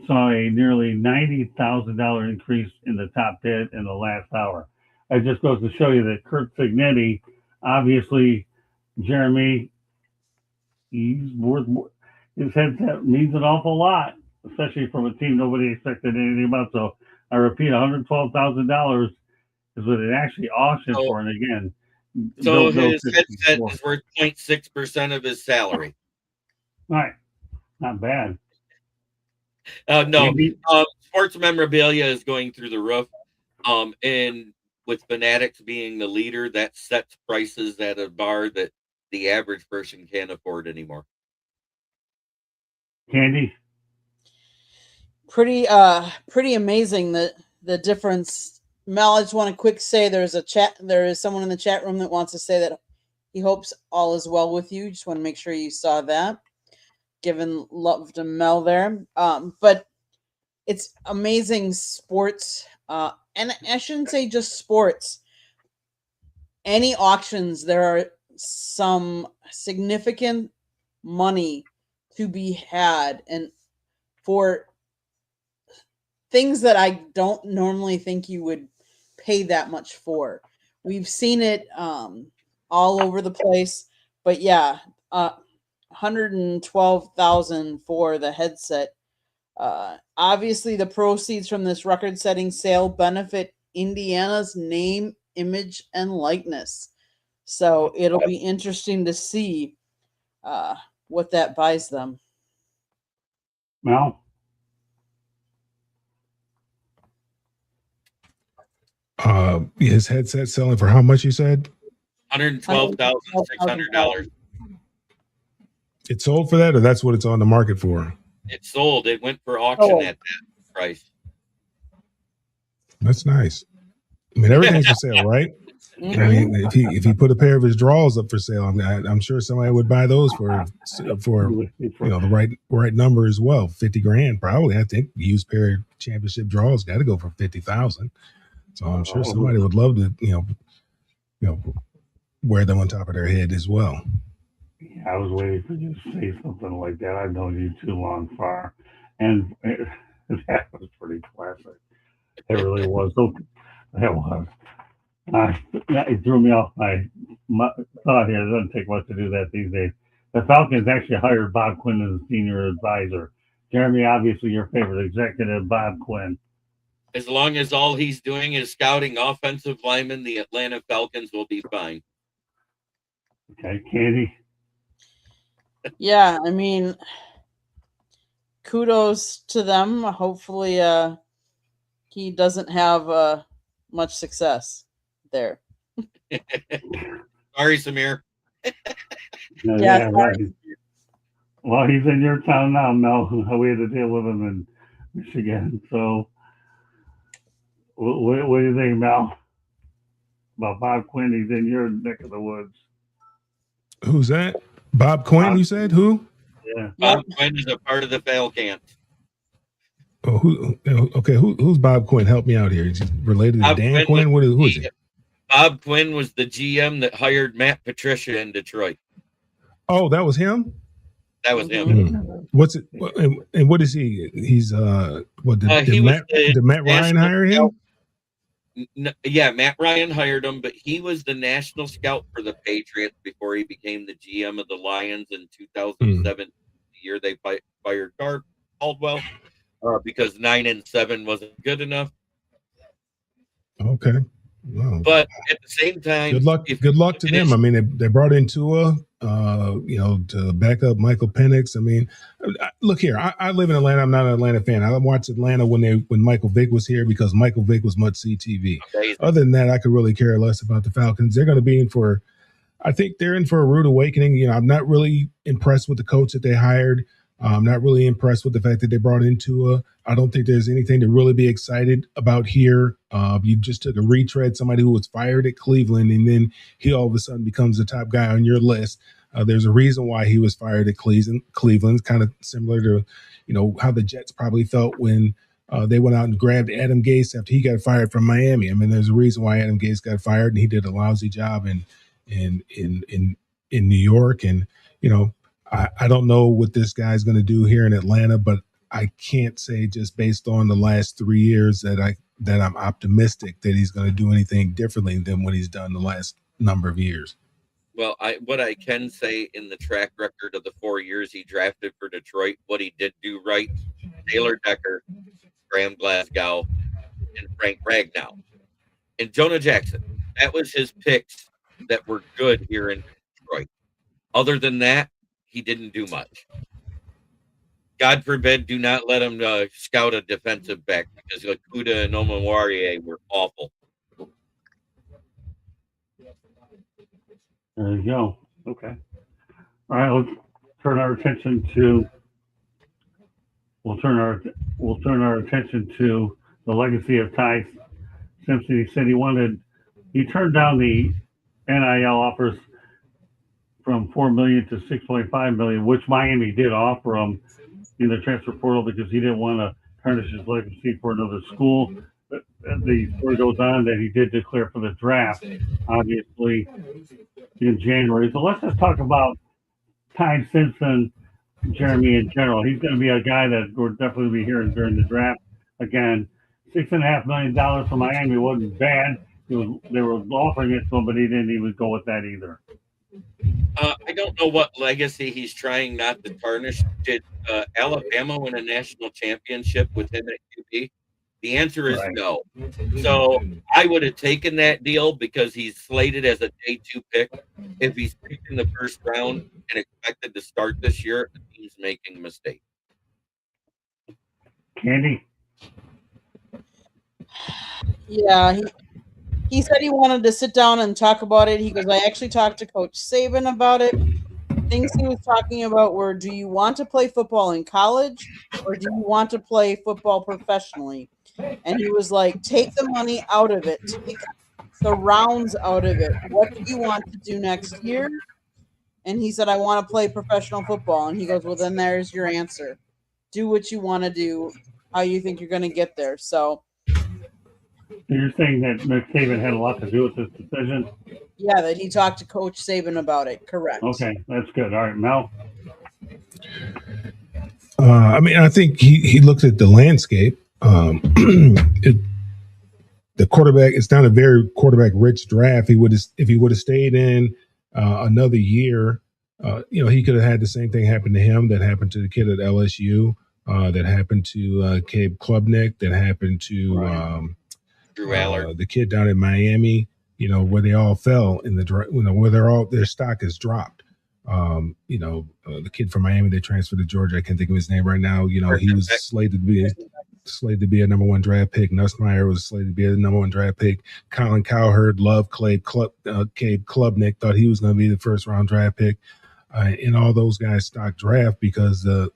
saw a nearly $90,000 increase in the top bid in the last hour. It just goes to show you that Kurt Signetti, obviously, Jeremy, he's worth more. His headset means an awful lot, especially from a team nobody expected anything about. So I repeat, $112,000 is what it actually auctioned for. And again, so his headset is worth 0.6% of his salary. Right, not bad. No, sports memorabilia is going through the roof. And with Fanatics being the leader, that sets prices at a bar that the average person can't afford anymore. Candy? Pretty amazing the difference. Mel, I just want to quick say there is someone in the chat room that wants to say that he hopes all is well with you. Just want to make sure you saw that. Giving love to Mel there. But it's amazing sports. And I shouldn't say just sports. Any auctions, there are some significant money to be had, and for things that I don't normally think you would pay that much for. We've seen it all over the place, but yeah, 112,000 for the headset. Obviously, the proceeds from this record-setting sale benefit Indiana's name, image, and likeness. So it'll be interesting to see what that buys them. Mel? His headset selling for how much, you said? $112,600. It sold for that, or that's what it's on the market for? It sold. It went for auction at that price. That's nice. I mean, everything's for sale, right? Mm-hmm. I mean, if he put a pair of his drawers up for sale, I'm sure somebody would buy those for the right number as well. 50 grand probably. I think used pair of championship drawers got to go for 50,000. So I'm sure somebody would love to wear them on top of their head as well. Yeah, I was waiting for you to say something like that. I've known you too long, far, and that was pretty classic. It really was. So that was. It threw me off my thought here. It doesn't take much to do that these days. The Falcons actually hired Bob Quinn as a senior advisor. Jeremy, obviously your favorite executive, Bob Quinn. As long as all he's doing is scouting offensive linemen, the Atlanta Falcons will be fine. Okay, Candy? Yeah, I mean, kudos to them. Hopefully he doesn't have much success there. Sorry, Samir. Yeah, right. Well, he's in your town now, Mel. We had to deal with him in Michigan. So what do you think, Mel? About Bob Quinn? He's in your neck of the woods. Who's that? Bob Quinn, you said? Who? Yeah. Bob Quinn is a part of the Falcons. Oh, who's Bob Quinn? Help me out here. Is he related to Dan Quinn? Who is he? Bob Quinn was the GM that hired Matt Patricia in Detroit. Oh, that was him? That was him. Mm-hmm. What's it? And what is he? He's did Matt Ryan hire him? Yeah, Matt Ryan hired him, but he was the national scout for the Patriots before he became the GM of the Lions in 2007, the year they fired Caldwell, because 9-7 wasn't good enough. Okay. Wow. But at the same time, good luck to them. I mean, they brought in Tua, to back up Michael Penix. I mean, look here. I live in Atlanta. I'm not an Atlanta fan. I watched Atlanta when Michael Vick was here because Michael Vick was must-see TV. Amazing. Other than that, I could really care less about the Falcons. They're going to be in for. I think they're in for a rude awakening. I'm not really impressed with the coach that they hired. I'm not really impressed with the fact that they brought in Tua. I don't think there's anything to really be excited about here. You just took a retread, somebody who was fired at Cleveland, and then he all of a sudden becomes the top guy on your list. There's a reason why he was fired at Cleveland, kind of similar to, how the Jets probably felt when they went out and grabbed Adam Gase after he got fired from Miami. I mean, there's a reason why Adam Gase got fired, and he did a lousy job in New York. And I don't know what this guy's going to do here in Atlanta, but I can't say just based on the last 3 years that I'm optimistic that he's going to do anything differently than what he's done the last number of years. Well, what I can say in the track record of the 4 years he drafted for Detroit, what he did do right: Taylor Decker, Graham Glasgow, and Frank Ragnow, and Jonah Jackson. That was his picks that were good here in Detroit. Other than that, he didn't do much. God forbid, do not let him scout a defensive back, because Okuda and Omowarie were awful. There you go. Okay. All right. Let's turn our attention to. We'll turn our attention to the legacy of Ty Simpson. He said he turned down the NIL offers from $4 million to $6.5 million, which Miami did offer him in the transfer portal because he didn't want to tarnish his legacy for another school. But the story goes on that he did declare for the draft, obviously, in January. So let's just talk about Ty Simpson, Jeremy, in general. He's going to be a guy that we're definitely be hearing during the draft. Again, $6.5 million from Miami wasn't bad. They were offering it to him, but he didn't even go with that either. I don't know what legacy he's trying not to tarnish. Did Alabama win a national championship with him at QB? The answer is no. So I would have taken that deal because he's slated as a day 2 pick. If he's picked in the first round and expected to start this year, the team's making a mistake. Candy? Yeah, he said he wanted to sit down and talk about it. He goes, I actually talked to Coach Saban about it. Things he was talking about were, do you want to play football in college or do you want to play football professionally? And he was like, take the money out of it. Take the rounds out of it. What do you want to do next year? And he said, I want to play professional football. And he goes, well, then there's your answer. Do what you want to do, how you think you're going to get there. So you're saying that Nick Saban had a lot to do with this decision? Yeah, that he talked to Coach Saban about it. Correct. Okay, that's good. All right, Mel? I think he looked at the landscape. The quarterback, it's not a very quarterback-rich draft. If he would have stayed in another year, he could have had the same thing happen to him that happened to the kid at LSU, that happened to Caleb Klubnik, that happened to Drew Aller, the kid down in Miami. Where they all fell in the where their stock has dropped. The kid from Miami that transferred to Georgia, I can't think of his name right now. He was slated to be a number 1 draft pick. Nussmeier was slated to be a number 1 draft pick. Colin Cowherd loved Caleb Klubnik, thought he was going to be the first round draft pick. And all those guys stock dropped because the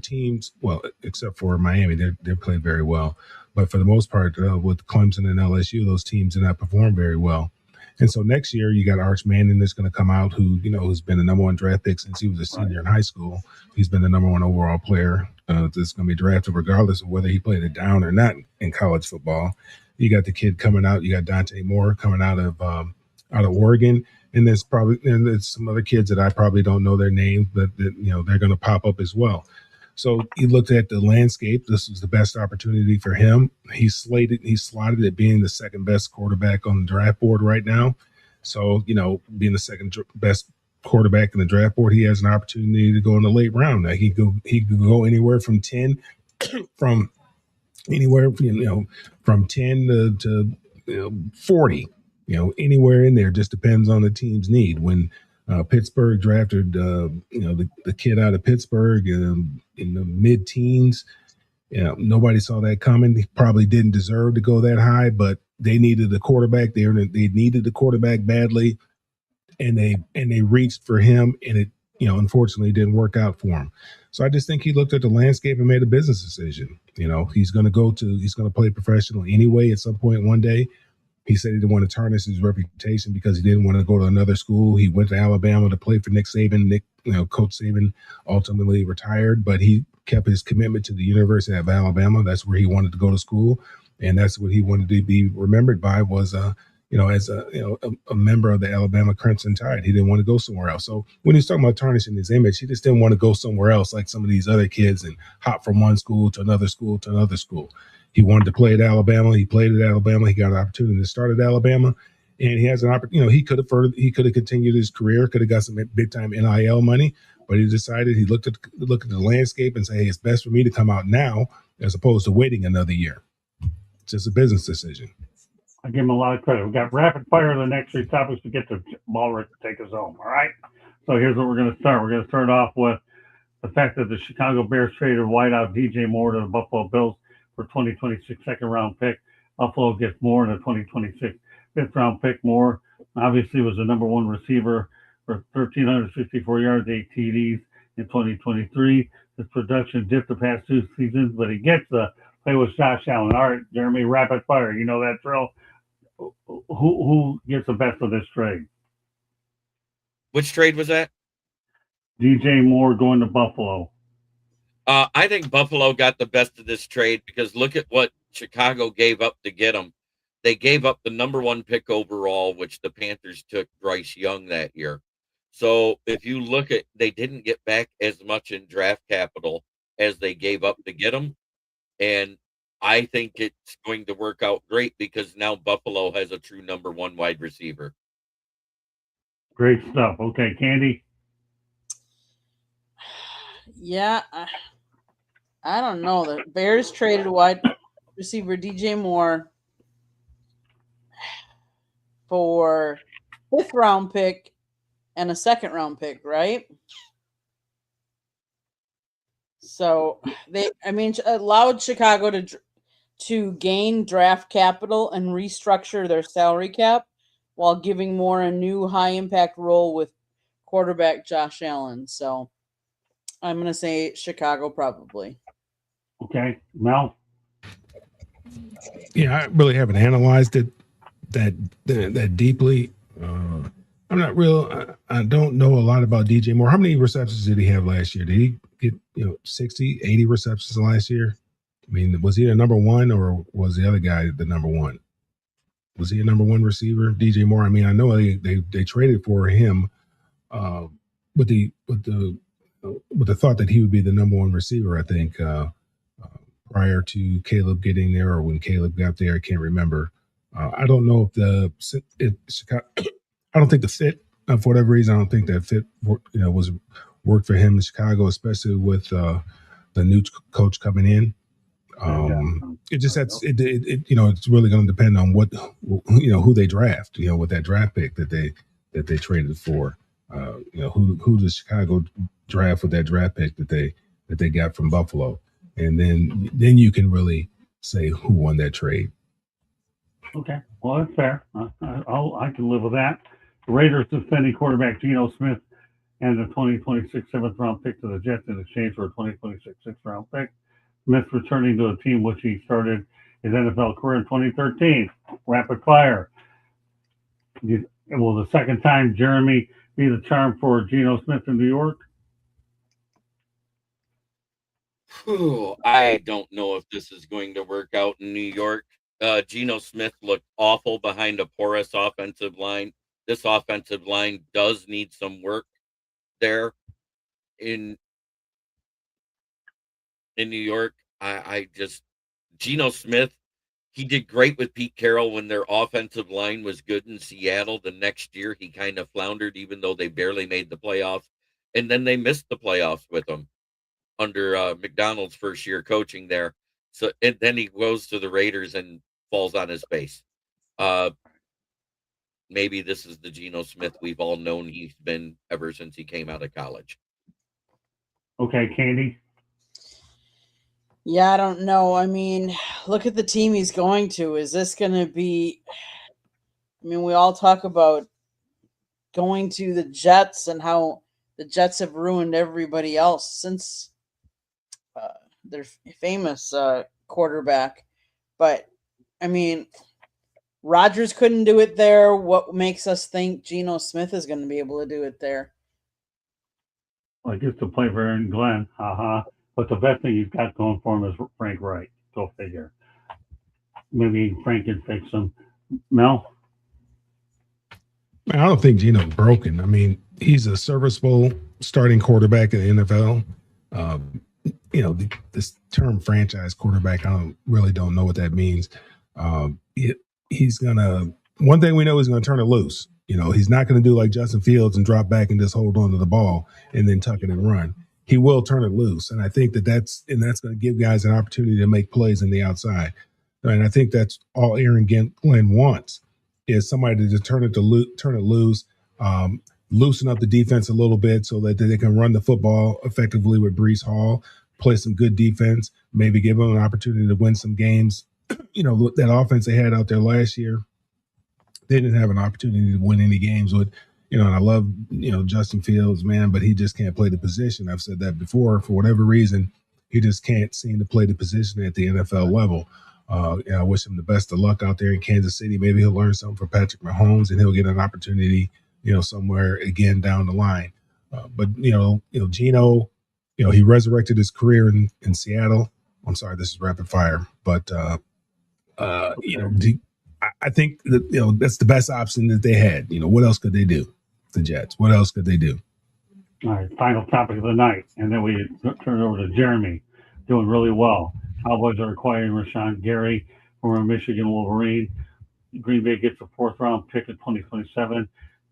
teams, well, except for Miami, they played very well. But for the most part, with Clemson and LSU, those teams did not perform very well. And so next year, you got Arch Manning that's going to come out, who's been the number 1 draft pick since he was a senior in high school. He's been the number 1 overall player that's going to be drafted regardless of whether he played it down or not in college football. You got the kid coming out. You got Dante Moore coming out of Oregon. And there's some other kids that I probably don't know their names, but they're going to pop up as well. So he looked at the landscape. This was the best opportunity for him. He's slotted at being the second best quarterback on the draft board right now. So, being the second best quarterback in the draft board, he has an opportunity to go in the late round. Now, he could go anywhere from 10 from 10 to 40. Anywhere in there, just depends on the team's need. When Pittsburgh drafted, the kid out of Pittsburgh in the mid-teens, nobody saw that coming. He probably didn't deserve to go that high, but they needed a quarterback. They needed a quarterback badly. and they reached for him, and it, unfortunately didn't work out for him. So I just think he looked at the landscape and made a business decision. He's going to play professional anyway at some point one day. He said he didn't want to tarnish his reputation because he didn't want to go to another school. He went to Alabama to play for Nick Saban. Coach Saban ultimately retired, but he kept his commitment to the University of Alabama. That's where he wanted to go to school, and that's what he wanted to be remembered by was as a member of the Alabama Crimson Tide. He didn't want to go somewhere else. So when he's talking about tarnishing his image, he just didn't want to go somewhere else like some of these other kids and hop from one school to another school to another school. He wanted to play at Alabama. He played at Alabama. He got an opportunity to start at Alabama, and he has an opportunity. He could have continued his career, could have got some big time NIL money, but he decided he looked at the landscape and say, hey, it's best for me to come out now as opposed to waiting another year. It's just a business decision. I give him a lot of credit. We got rapid fire the next 3 topics to get to Ballrick to take us home. All right. So here's what we're going to start. We're going to start off with the fact that the Chicago Bears traded wideout DJ Moore to the Buffalo Bills for 2026 second round pick. Buffalo gets Moore in a 2026 fifth round pick. Moore obviously was the number 1 receiver for 1,364 yards, 8 TDs in 2023. His production dipped the past 2 seasons, but he gets the play with Josh Allen. All right, Jeremy, rapid fire. You know that drill. Who gets the best of this trade? Which trade was that? DJ Moore going to Buffalo. I think Buffalo got the best of this trade because look at what Chicago gave up to get him. They gave up the number 1 pick overall, which the Panthers took Bryce Young that year. So if you look at, they didn't get back as much in draft capital as they gave up to get him. And I think it's going to work out great because now Buffalo has a true number 1 wide receiver. Great stuff. Okay, Candy. Yeah, I don't know. The Bears traded wide receiver DJ Moore for 5th round pick and a 2nd round pick, right? So they allowed Chicago to gain draft capital and restructure their salary cap while giving Moore a new high impact role with quarterback Josh Allen. So I'm going to say Chicago probably. Okay, Mel. Yeah, I really haven't analyzed it that deeply. I'm not real. I don't know a lot about DJ Moore. How many receptions did he have last year? Did he get 60, 80 receptions last year? I mean, was he a number 1 or was the other guy the number 1? Was he a number 1 receiver, DJ Moore? I mean, I know they traded for him with the thought that he would be the number 1 receiver. I think prior to Caleb getting there, or when Caleb got there, I can't remember. I don't know if Chicago. I don't think the fit, for whatever reason, I don't think that fit was worked for him in Chicago, especially with the new coach coming in. It just it's really going to depend on what who they draft, with that draft pick that they traded for. Who does Chicago draft with that draft pick that they got from Buffalo, and then you can really say who won that trade. Okay, well that's fair. I can live with that. The Raiders suspending quarterback Geno Smith and the 2026 7th round pick to the Jets in exchange for a 2026 6th round pick. Smith returning to a team which he started his NFL career in 2013. Rapid fire. Will the second time Jeremy be the charm for Geno Smith in New York? I don't know if this is going to work out in New York. Geno Smith looked awful behind a porous offensive line. This offensive line does need some work there in New York. I just Geno Smith, he did great with Pete Carroll when their offensive line was good in Seattle. The next year he kind of floundered, even though they barely made the playoffs. And then they missed the playoffs with him under McDonald's first year coaching there. So and then he goes to the Raiders and falls on his face. Maybe this is the Geno Smith we've all known he's been ever since he came out of college. Okay, Candy. Yeah, I don't know. I mean, look at the team he's going to. Is this going to be? I mean, we all talk about going to the Jets and how the Jets have ruined everybody else since their famous quarterback. But I mean, Rodgers couldn't do it there. What makes us think Geno Smith is going to be able to do it there? Well, I guess to play for Aaron Glenn, but the best thing he's got going for him is Frank Wright. Go figure. Maybe Frank can fix him. Mel? I don't think Geno's broken. I mean, he's a serviceable starting quarterback in the NFL. This term franchise quarterback, I really don't know what that means. He's gonna. One thing we know is going to turn it loose. He's not going to do like Justin Fields and drop back and just hold on to the ball and then tuck it and run. He will turn it loose, and I think that's going to give guys an opportunity to make plays in the outside. And I think that's all Aaron Glenn wants is somebody to turn it loose, loosen up the defense a little bit so that they can run the football effectively with Breece Hall, play some good defense, maybe give them an opportunity to win some games. That offense they had out there last year, they didn't have an opportunity to win any games with, and I love, Justin Fields, man, but he just can't play the position. I've said that before. For whatever reason, he just can't seem to play the position at the NFL level. I wish him the best of luck out there in Kansas City. Maybe he'll learn something from Patrick Mahomes and he'll get an opportunity, somewhere again down the line. But Geno, he resurrected his career in Seattle. I'm sorry, this is rapid fire, but I think that that's the best option that they had. What else could they do? The Jets. What else could they do? All right, final topic of the night, and then we turn it over to Jeremy, doing really well. Cowboys are acquiring Rashawn Gary, former Michigan Wolverine. Green Bay gets a fourth-round pick in 2027.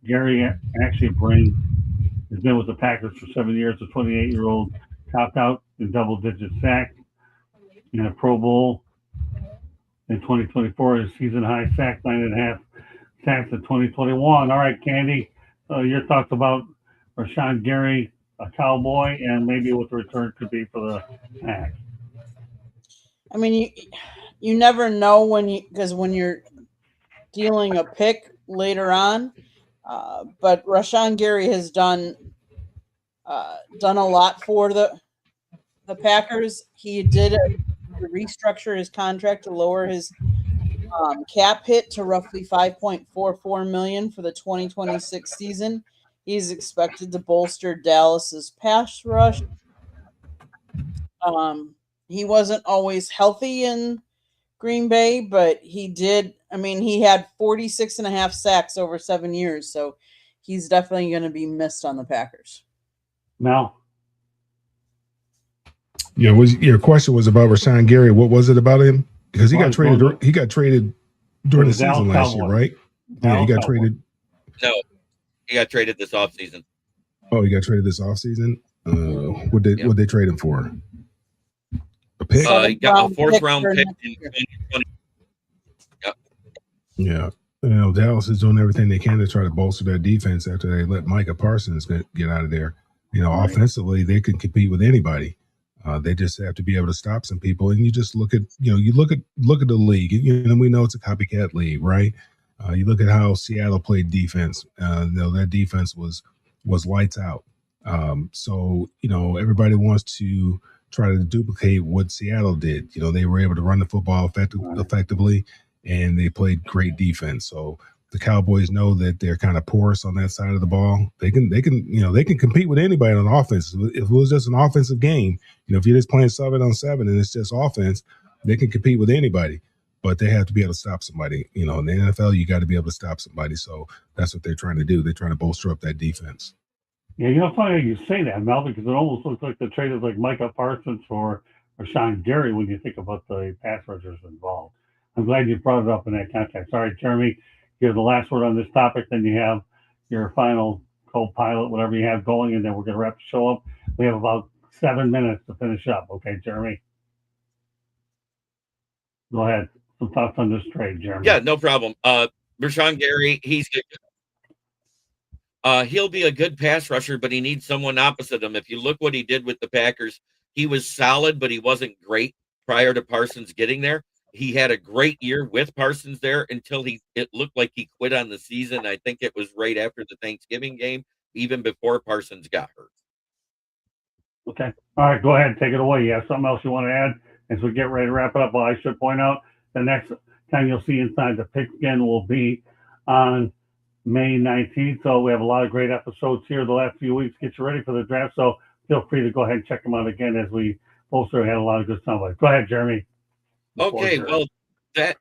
Gary actually has been with the Packers for 7 years. The 28-year-old topped out in double-digit sacks in a Pro Bowl in 2024. His season-high sack, 9.5 sacks in 2021. All right, Candy, your thoughts about Rashawn Gary, a Cowboy, and maybe what the return could be for the Pack. I mean, you never know because when you're dealing a pick later on, but Rashawn Gary has done a lot for the Packers. He did restructure his contract to lower his cap hit to roughly $5.44 million for the 2026 season. He's expected to bolster Dallas's pass rush. He wasn't always healthy in Green Bay, but he did. I mean, he had 46.5 sacks over 7 years, so he's definitely going to be missed on the Packers. Mel? Yeah, your question was about Rashawn Gary. What was it about him? Because he got traded. He got traded during the season last year, right? Yeah, he got traded. No, he got traded this offseason. Oh, he got traded this offseason. What they trade him for? A pick. He got a fourth-round pick in 2020. Yep. Yeah. Dallas is doing everything they can to try to bolster their defense after they let Micah Parsons get out of there. Right. Offensively, they can compete with anybody. They just have to be able to stop some people. And you just look at the league. We know it's a copycat league, right? You look at how Seattle played defense. That defense was lights out. So everybody wants to try to duplicate what Seattle did. They were able to run the football effectively, and they played great defense. So the Cowboys know that they're kind of porous on that side of the ball. They can compete with anybody on offense. If it was just an offensive game, if you're just playing 7-on-7 and it's just offense, they can compete with anybody. But they have to be able to stop somebody. In the NFL, you got to be able to stop somebody. So that's what they're trying to do. They're trying to bolster up that defense. Yeah, funny you say that, Mel, because it almost looks like the trade is like Micah Parsons for Rashawn Gary when you think about the pass rushers involved. I'm glad you brought it up in that context. All right, Jeremy, you have the last word on this topic, then you have your final co-pilot, whatever you have going, and then we're going to wrap the show up. We have about 7 minutes to finish up. Okay, Jeremy? Go ahead. Some thoughts on this trade, Jeremy. Yeah, no problem. Rashawn Gary, he'll be a good pass rusher, but he needs someone opposite him. If you look what he did with the Packers, he was solid, but he wasn't great prior to Parsons getting there. he had a great year with Parsons there until it looked like he quit on the season. I think it was right after the Thanksgiving game, even before Parsons got hurt. Okay. All right, go ahead and take it away. You have something else you want to add as we get ready to wrap it up? Well, I should point out the next time you'll see Inside the Pigskin will be on May 19th. So we have a lot of great episodes here the last few weeks. Get you ready for the draft. So feel free to go ahead and check them out again as we also had a lot of good stuff. Go ahead, Jeremy. Okay, well, that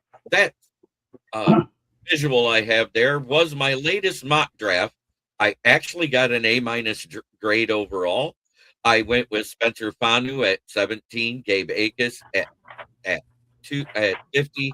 visual I have there was my latest mock draft. I actually got an A- grade overall. I went with Spencer Fanu at 17, Gabe Akis at 50,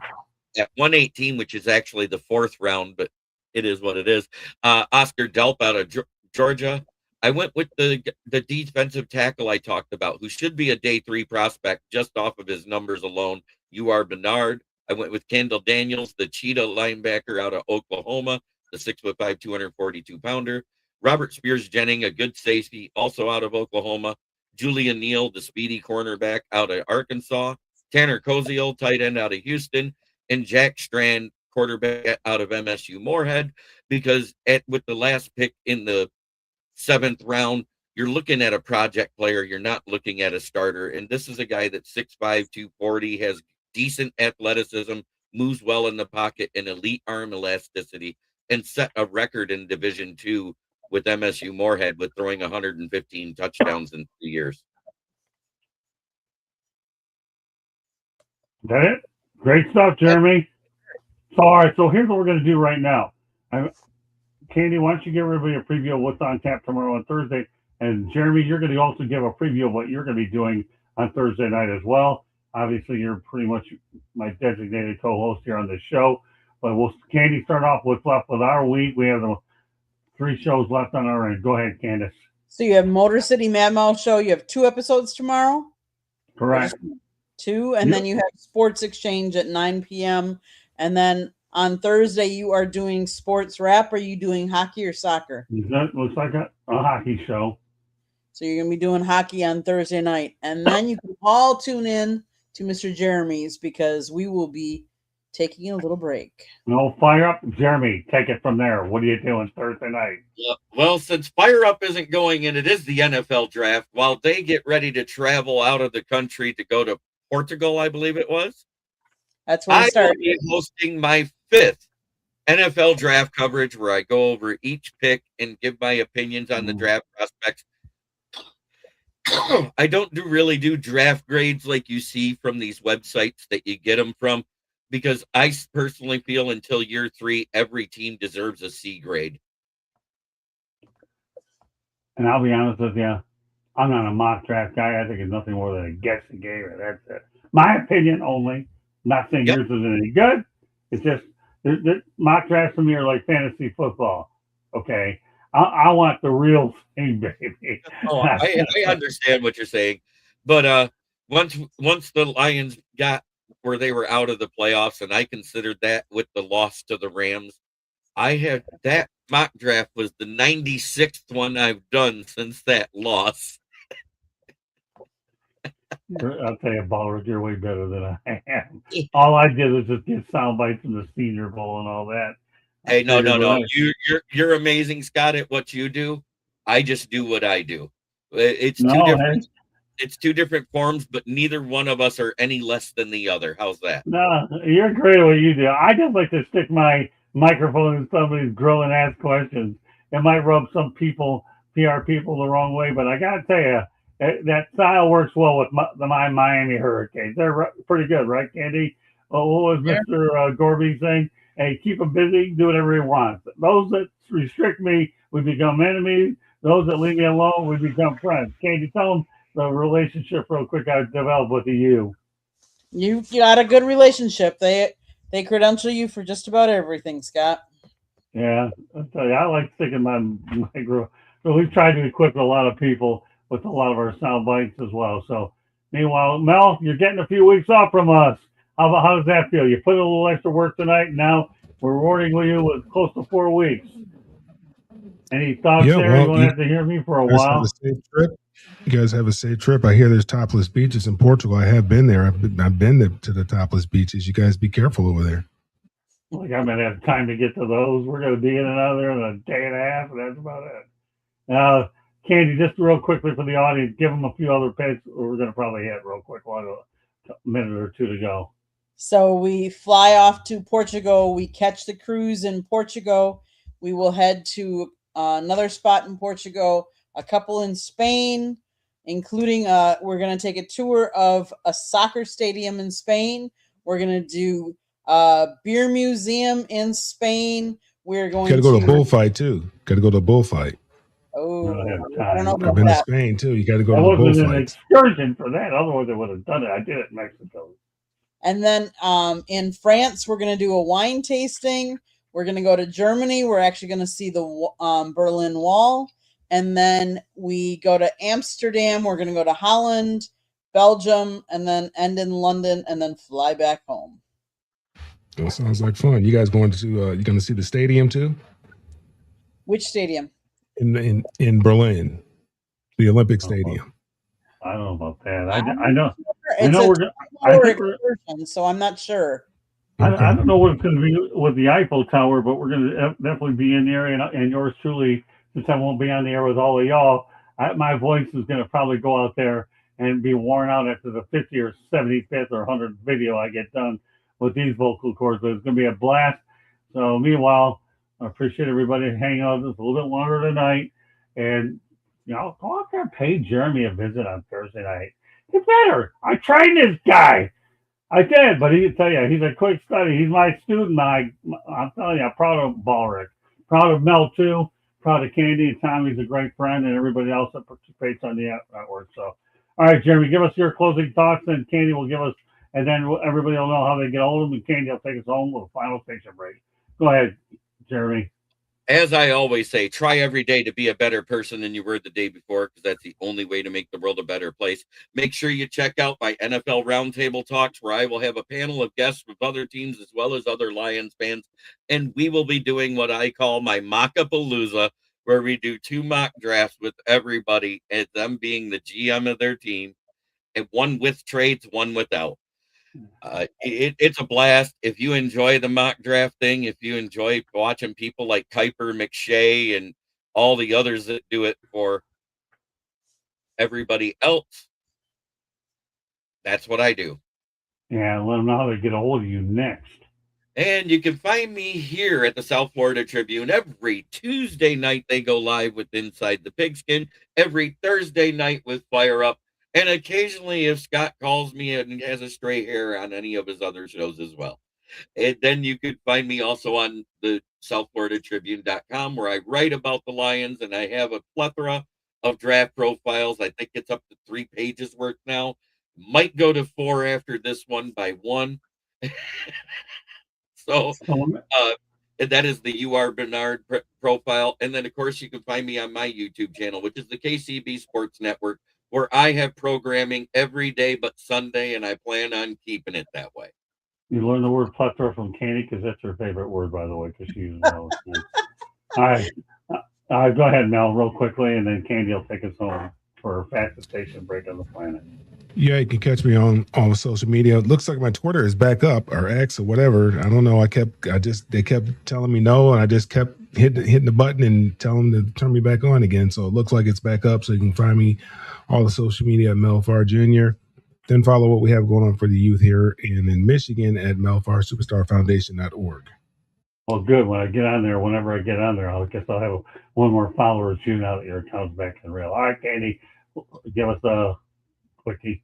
at 118, which is actually the 4th round, but it is what it is. Oscar Delp out of Georgia. I went with the defensive tackle I talked about, who should be a day 3 prospect just off of his numbers alone. U.R. Bernard. I went with Kendall Daniels, the cheetah linebacker out of Oklahoma, the 6'5", 242-pounder. Robert Spears-Jennings, a good safety, also out of Oklahoma. Julian Neal, the speedy cornerback out of Arkansas. Tanner Koziel, tight end out of Houston. And Jack Strand, quarterback out of MSU Moorhead. Because with the last pick in the 7th round, you're looking at a project player. You're not looking at a starter. And this is a guy that's 6'5", 240, has decent athleticism, moves well in the pocket, and elite arm elasticity, and set a record in Division II with MSU Moorhead with throwing 115 touchdowns in 3 years. Is that it? Great stuff, Jeremy. So, all right, so here's what we're going to do right now. Candy, why don't you give everybody a preview of what's on tap tomorrow and Thursday? And Jeremy, you're going to also give a preview of what you're going to be doing on Thursday night as well. Obviously, you're pretty much my designated co-host here on this show. But Candy, start off with what's left with our week. We have the 3 shows left on our end. Go ahead, Candace. So you have Motor City Mad Mouse Show. You have 2 episodes tomorrow? Correct. 2, and then you have Sports Exchange at 9 p.m. And then on Thursday, you are doing sports rap. Or are you doing hockey or soccer? That looks like a hockey show. So you're going to be doing hockey on Thursday night. And then you can all tune in to Mr. Jeremy's because we will be taking a little break. No, fire up. Jeremy, take it from there. What are you doing Thursday night? Well, since Fire Up isn't going and it is the NFL draft, while they get ready to travel out of the country to go to Portugal, I believe it was. That's when I will be hosting my 5th NFL draft coverage where I go over each pick and give my opinions on the draft prospects. I don't really do draft grades like you see from these websites that you get them from, because I personally feel until year 3, every team deserves a C grade. And I'll be honest with you, I'm not a mock draft guy. I think it's nothing more than a guessing game. That's it. My opinion only. Not saying yours isn't any good. It's just mock drafts for me are like fantasy football. Okay, I want the real thing, baby. Oh, I understand what you're saying, but once the Lions got where they were out of the playoffs, and I considered that with the loss to the Rams, I had that mock draft was the 96th one I've done since that loss. I'll tell you, Ballard, you're way better than I am. All I did was just get sound bites from the Senior Bowl and all that. Hey, no. You're amazing, Scott, at what you do. I just do what I do. It's two different forms, but neither one of us are any less than the other. How's that? No, you're great at what you do. I just like to stick my microphone in somebody's grill and ask questions. It might rub some people, PR people, the wrong way, but I got to tell you, that style works well with my Miami Hurricanes. They're pretty good, right, Candy? What was Mr. Gorby saying? Hey, keep them busy, do whatever he wants. Those that restrict me, we become enemies. Those that leave me alone, we become friends. Candy, tell them the relationship real quick I developed with you. You got a good relationship. They credential you for just about everything, Scott. Yeah, I'll tell you, I like sticking my micro. So we've tried to equip a lot of people with a lot of our sound bites as well. So meanwhile, Mel, you're getting a few weeks off from us. How does that feel? You put in a little extra work tonight, and now we're rewarding you with close to 4 weeks. Any thoughts there? You're going to have to hear me for a while. The same trip. You guys have a safe trip. I hear there's topless beaches in Portugal. I have been there. I've been to the topless beaches. You guys be careful over there. Like I'm gonna have time to get to those. We're gonna be in and out of there in a day and a half, and that's about it. Candy, just real quickly for the audience, give them a few other picks. We're gonna probably hit real quick, a minute or two to go. So we fly off to Portugal. We catch the cruise in Portugal. We will head to another spot in Portugal, a couple in Spain, including we're going to take a tour of a soccer stadium in Spain. We're going to do a beer museum in Spain. We're going Got to go to a bullfight too. Got to go to a bullfight. Oh, I have I don't know time. about I've been to that. Spain too. You got to go That to the wasn't an bullfights. excursion for that. Otherwise, I would have done it. I did it in Mexico. And then in France, we're going to do a wine tasting. We're going to go to Germany. We're actually going to see the Berlin Wall. And then we go to Amsterdam. We're going to go to Holland, Belgium, and then end in London, and then fly back home. That sounds like fun. You guys going to you going to see the stadium too? Which stadium? In Berlin, the Olympic Stadium. I don't know about that. I know. It's I know a excursion, so I'm not sure. I don't know what it's going to be with the Eiffel Tower, but we're going to definitely be in there, and yours truly, since I won't be on the air with all of y'all, my voice is going to probably go out there and be worn out after the 50 or 75th or 100th video I get done with these vocal cords. But it's going to be a blast. So meanwhile, I appreciate everybody hanging out with us a little bit longer tonight, and go out there and pay Jeremy a visit on Thursday night. Get better. I trained this guy. I did, but he can tell you, he's a quick study. He's my student. I'm telling you, I'm proud of Ballrick. Proud of Mel, too. Proud of Candy and Tommy's a great friend, and everybody else that participates on the network. So, all right, Jeremy, give us your closing thoughts, and Candy will give us, and then everybody will know how they get hold of them, and Candy will take us home with a final station break. Go ahead, Jeremy. As I always say, try every day to be a better person than you were the day before, because that's the only way to make the world a better place. Make sure you check out my NFL Roundtable Talks, where I will have a panel of guests with other teams as well as other Lions fans. And we will be doing what I call my Mock-a-Palooza, where we do 2 mock drafts with everybody, and them being the GM of their team, and one with trades, one without. It's a blast. If you enjoy the mock draft thing, if you enjoy watching people like Kuiper, McShay, and all the others that do it for everybody else, that's what I do. Yeah, let them know how to get a hold of you next. And you can find me here at the South Florida Tribune every Tuesday night. They go live with Inside the Pigskin, every Thursday night with Fire Up, and occasionally if Scott calls me and has a stray hair on any of his other shows as well. And then you could find me also on the SouthFloridaTribune.com, where I write about the Lions, and I have a plethora of draft profiles. I think it's up to 3 pages worth now. Might go to 4 after this one by 1. So that is the UR Bernard profile. And then, of course, you can find me on my YouTube channel, which is the KCB Sports Network, where I have programming every day but Sunday, and I plan on keeping it that way. You learned the word plethora from Candy, because that's her favorite word, by the way, because she uses it all the time. All right, go ahead, Mel, real quickly, and then Candy will take us home for her fastest station break on the planet. Yeah, you can catch me on all the social media. It looks like my Twitter is back up, or X or whatever. I don't know. They kept telling me no, and I just kept hitting the button and telling them to turn me back on again. So it looks like it's back up. So you can find me all the social media at Melfar Jr. Then follow what we have going on for the youth here and in Michigan at melfarsuperstarfoundation.org. Well, good. Whenever I get on there, I guess I'll have one more follower or two now that your account's back in real. All right, Candy, give us a quickie.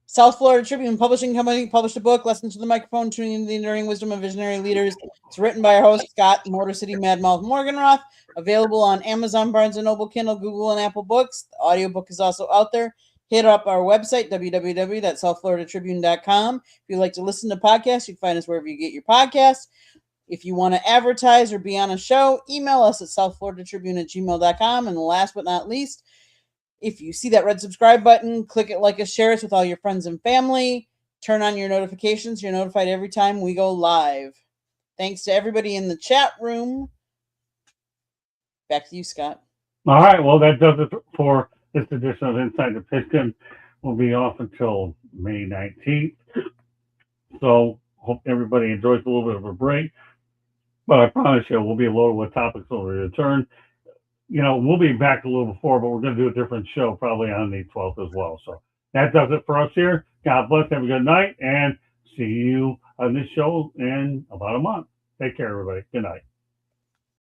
South Florida Tribune Publishing Company published a book, Lessons to the Microphone, Tuning into the Enduring Wisdom of Visionary Leaders. It's written by our host, Scott Motor City Madmouth Morganroth. Available on Amazon, Barnes & Noble, Kindle, Google, and Apple Books. The audiobook is also out there. Hit up our website, www.southfloridatribune.com. If you'd like to listen to podcasts, you can find us wherever you get your podcasts. If you want to advertise or be on a show, email us at southfloridatribune@gmail.com. And last but not least, if you see that red subscribe button, click it, like us, share us with all your friends and family. Turn on your notifications. You're notified every time we go live. Thanks to everybody in the chat room. Back to you, Scott. All right. Well, that does it for This edition of Inside the Pigskin will be off until May 19th. So hope everybody enjoys a little bit of a break. But I promise you, we'll be loaded with topics when we return. We'll be back a little before, but we're going to do a different show probably on the 12th as well. So that does it for us here. God bless. Have a good night, and see you on this show in about a month. Take care, everybody. Good night.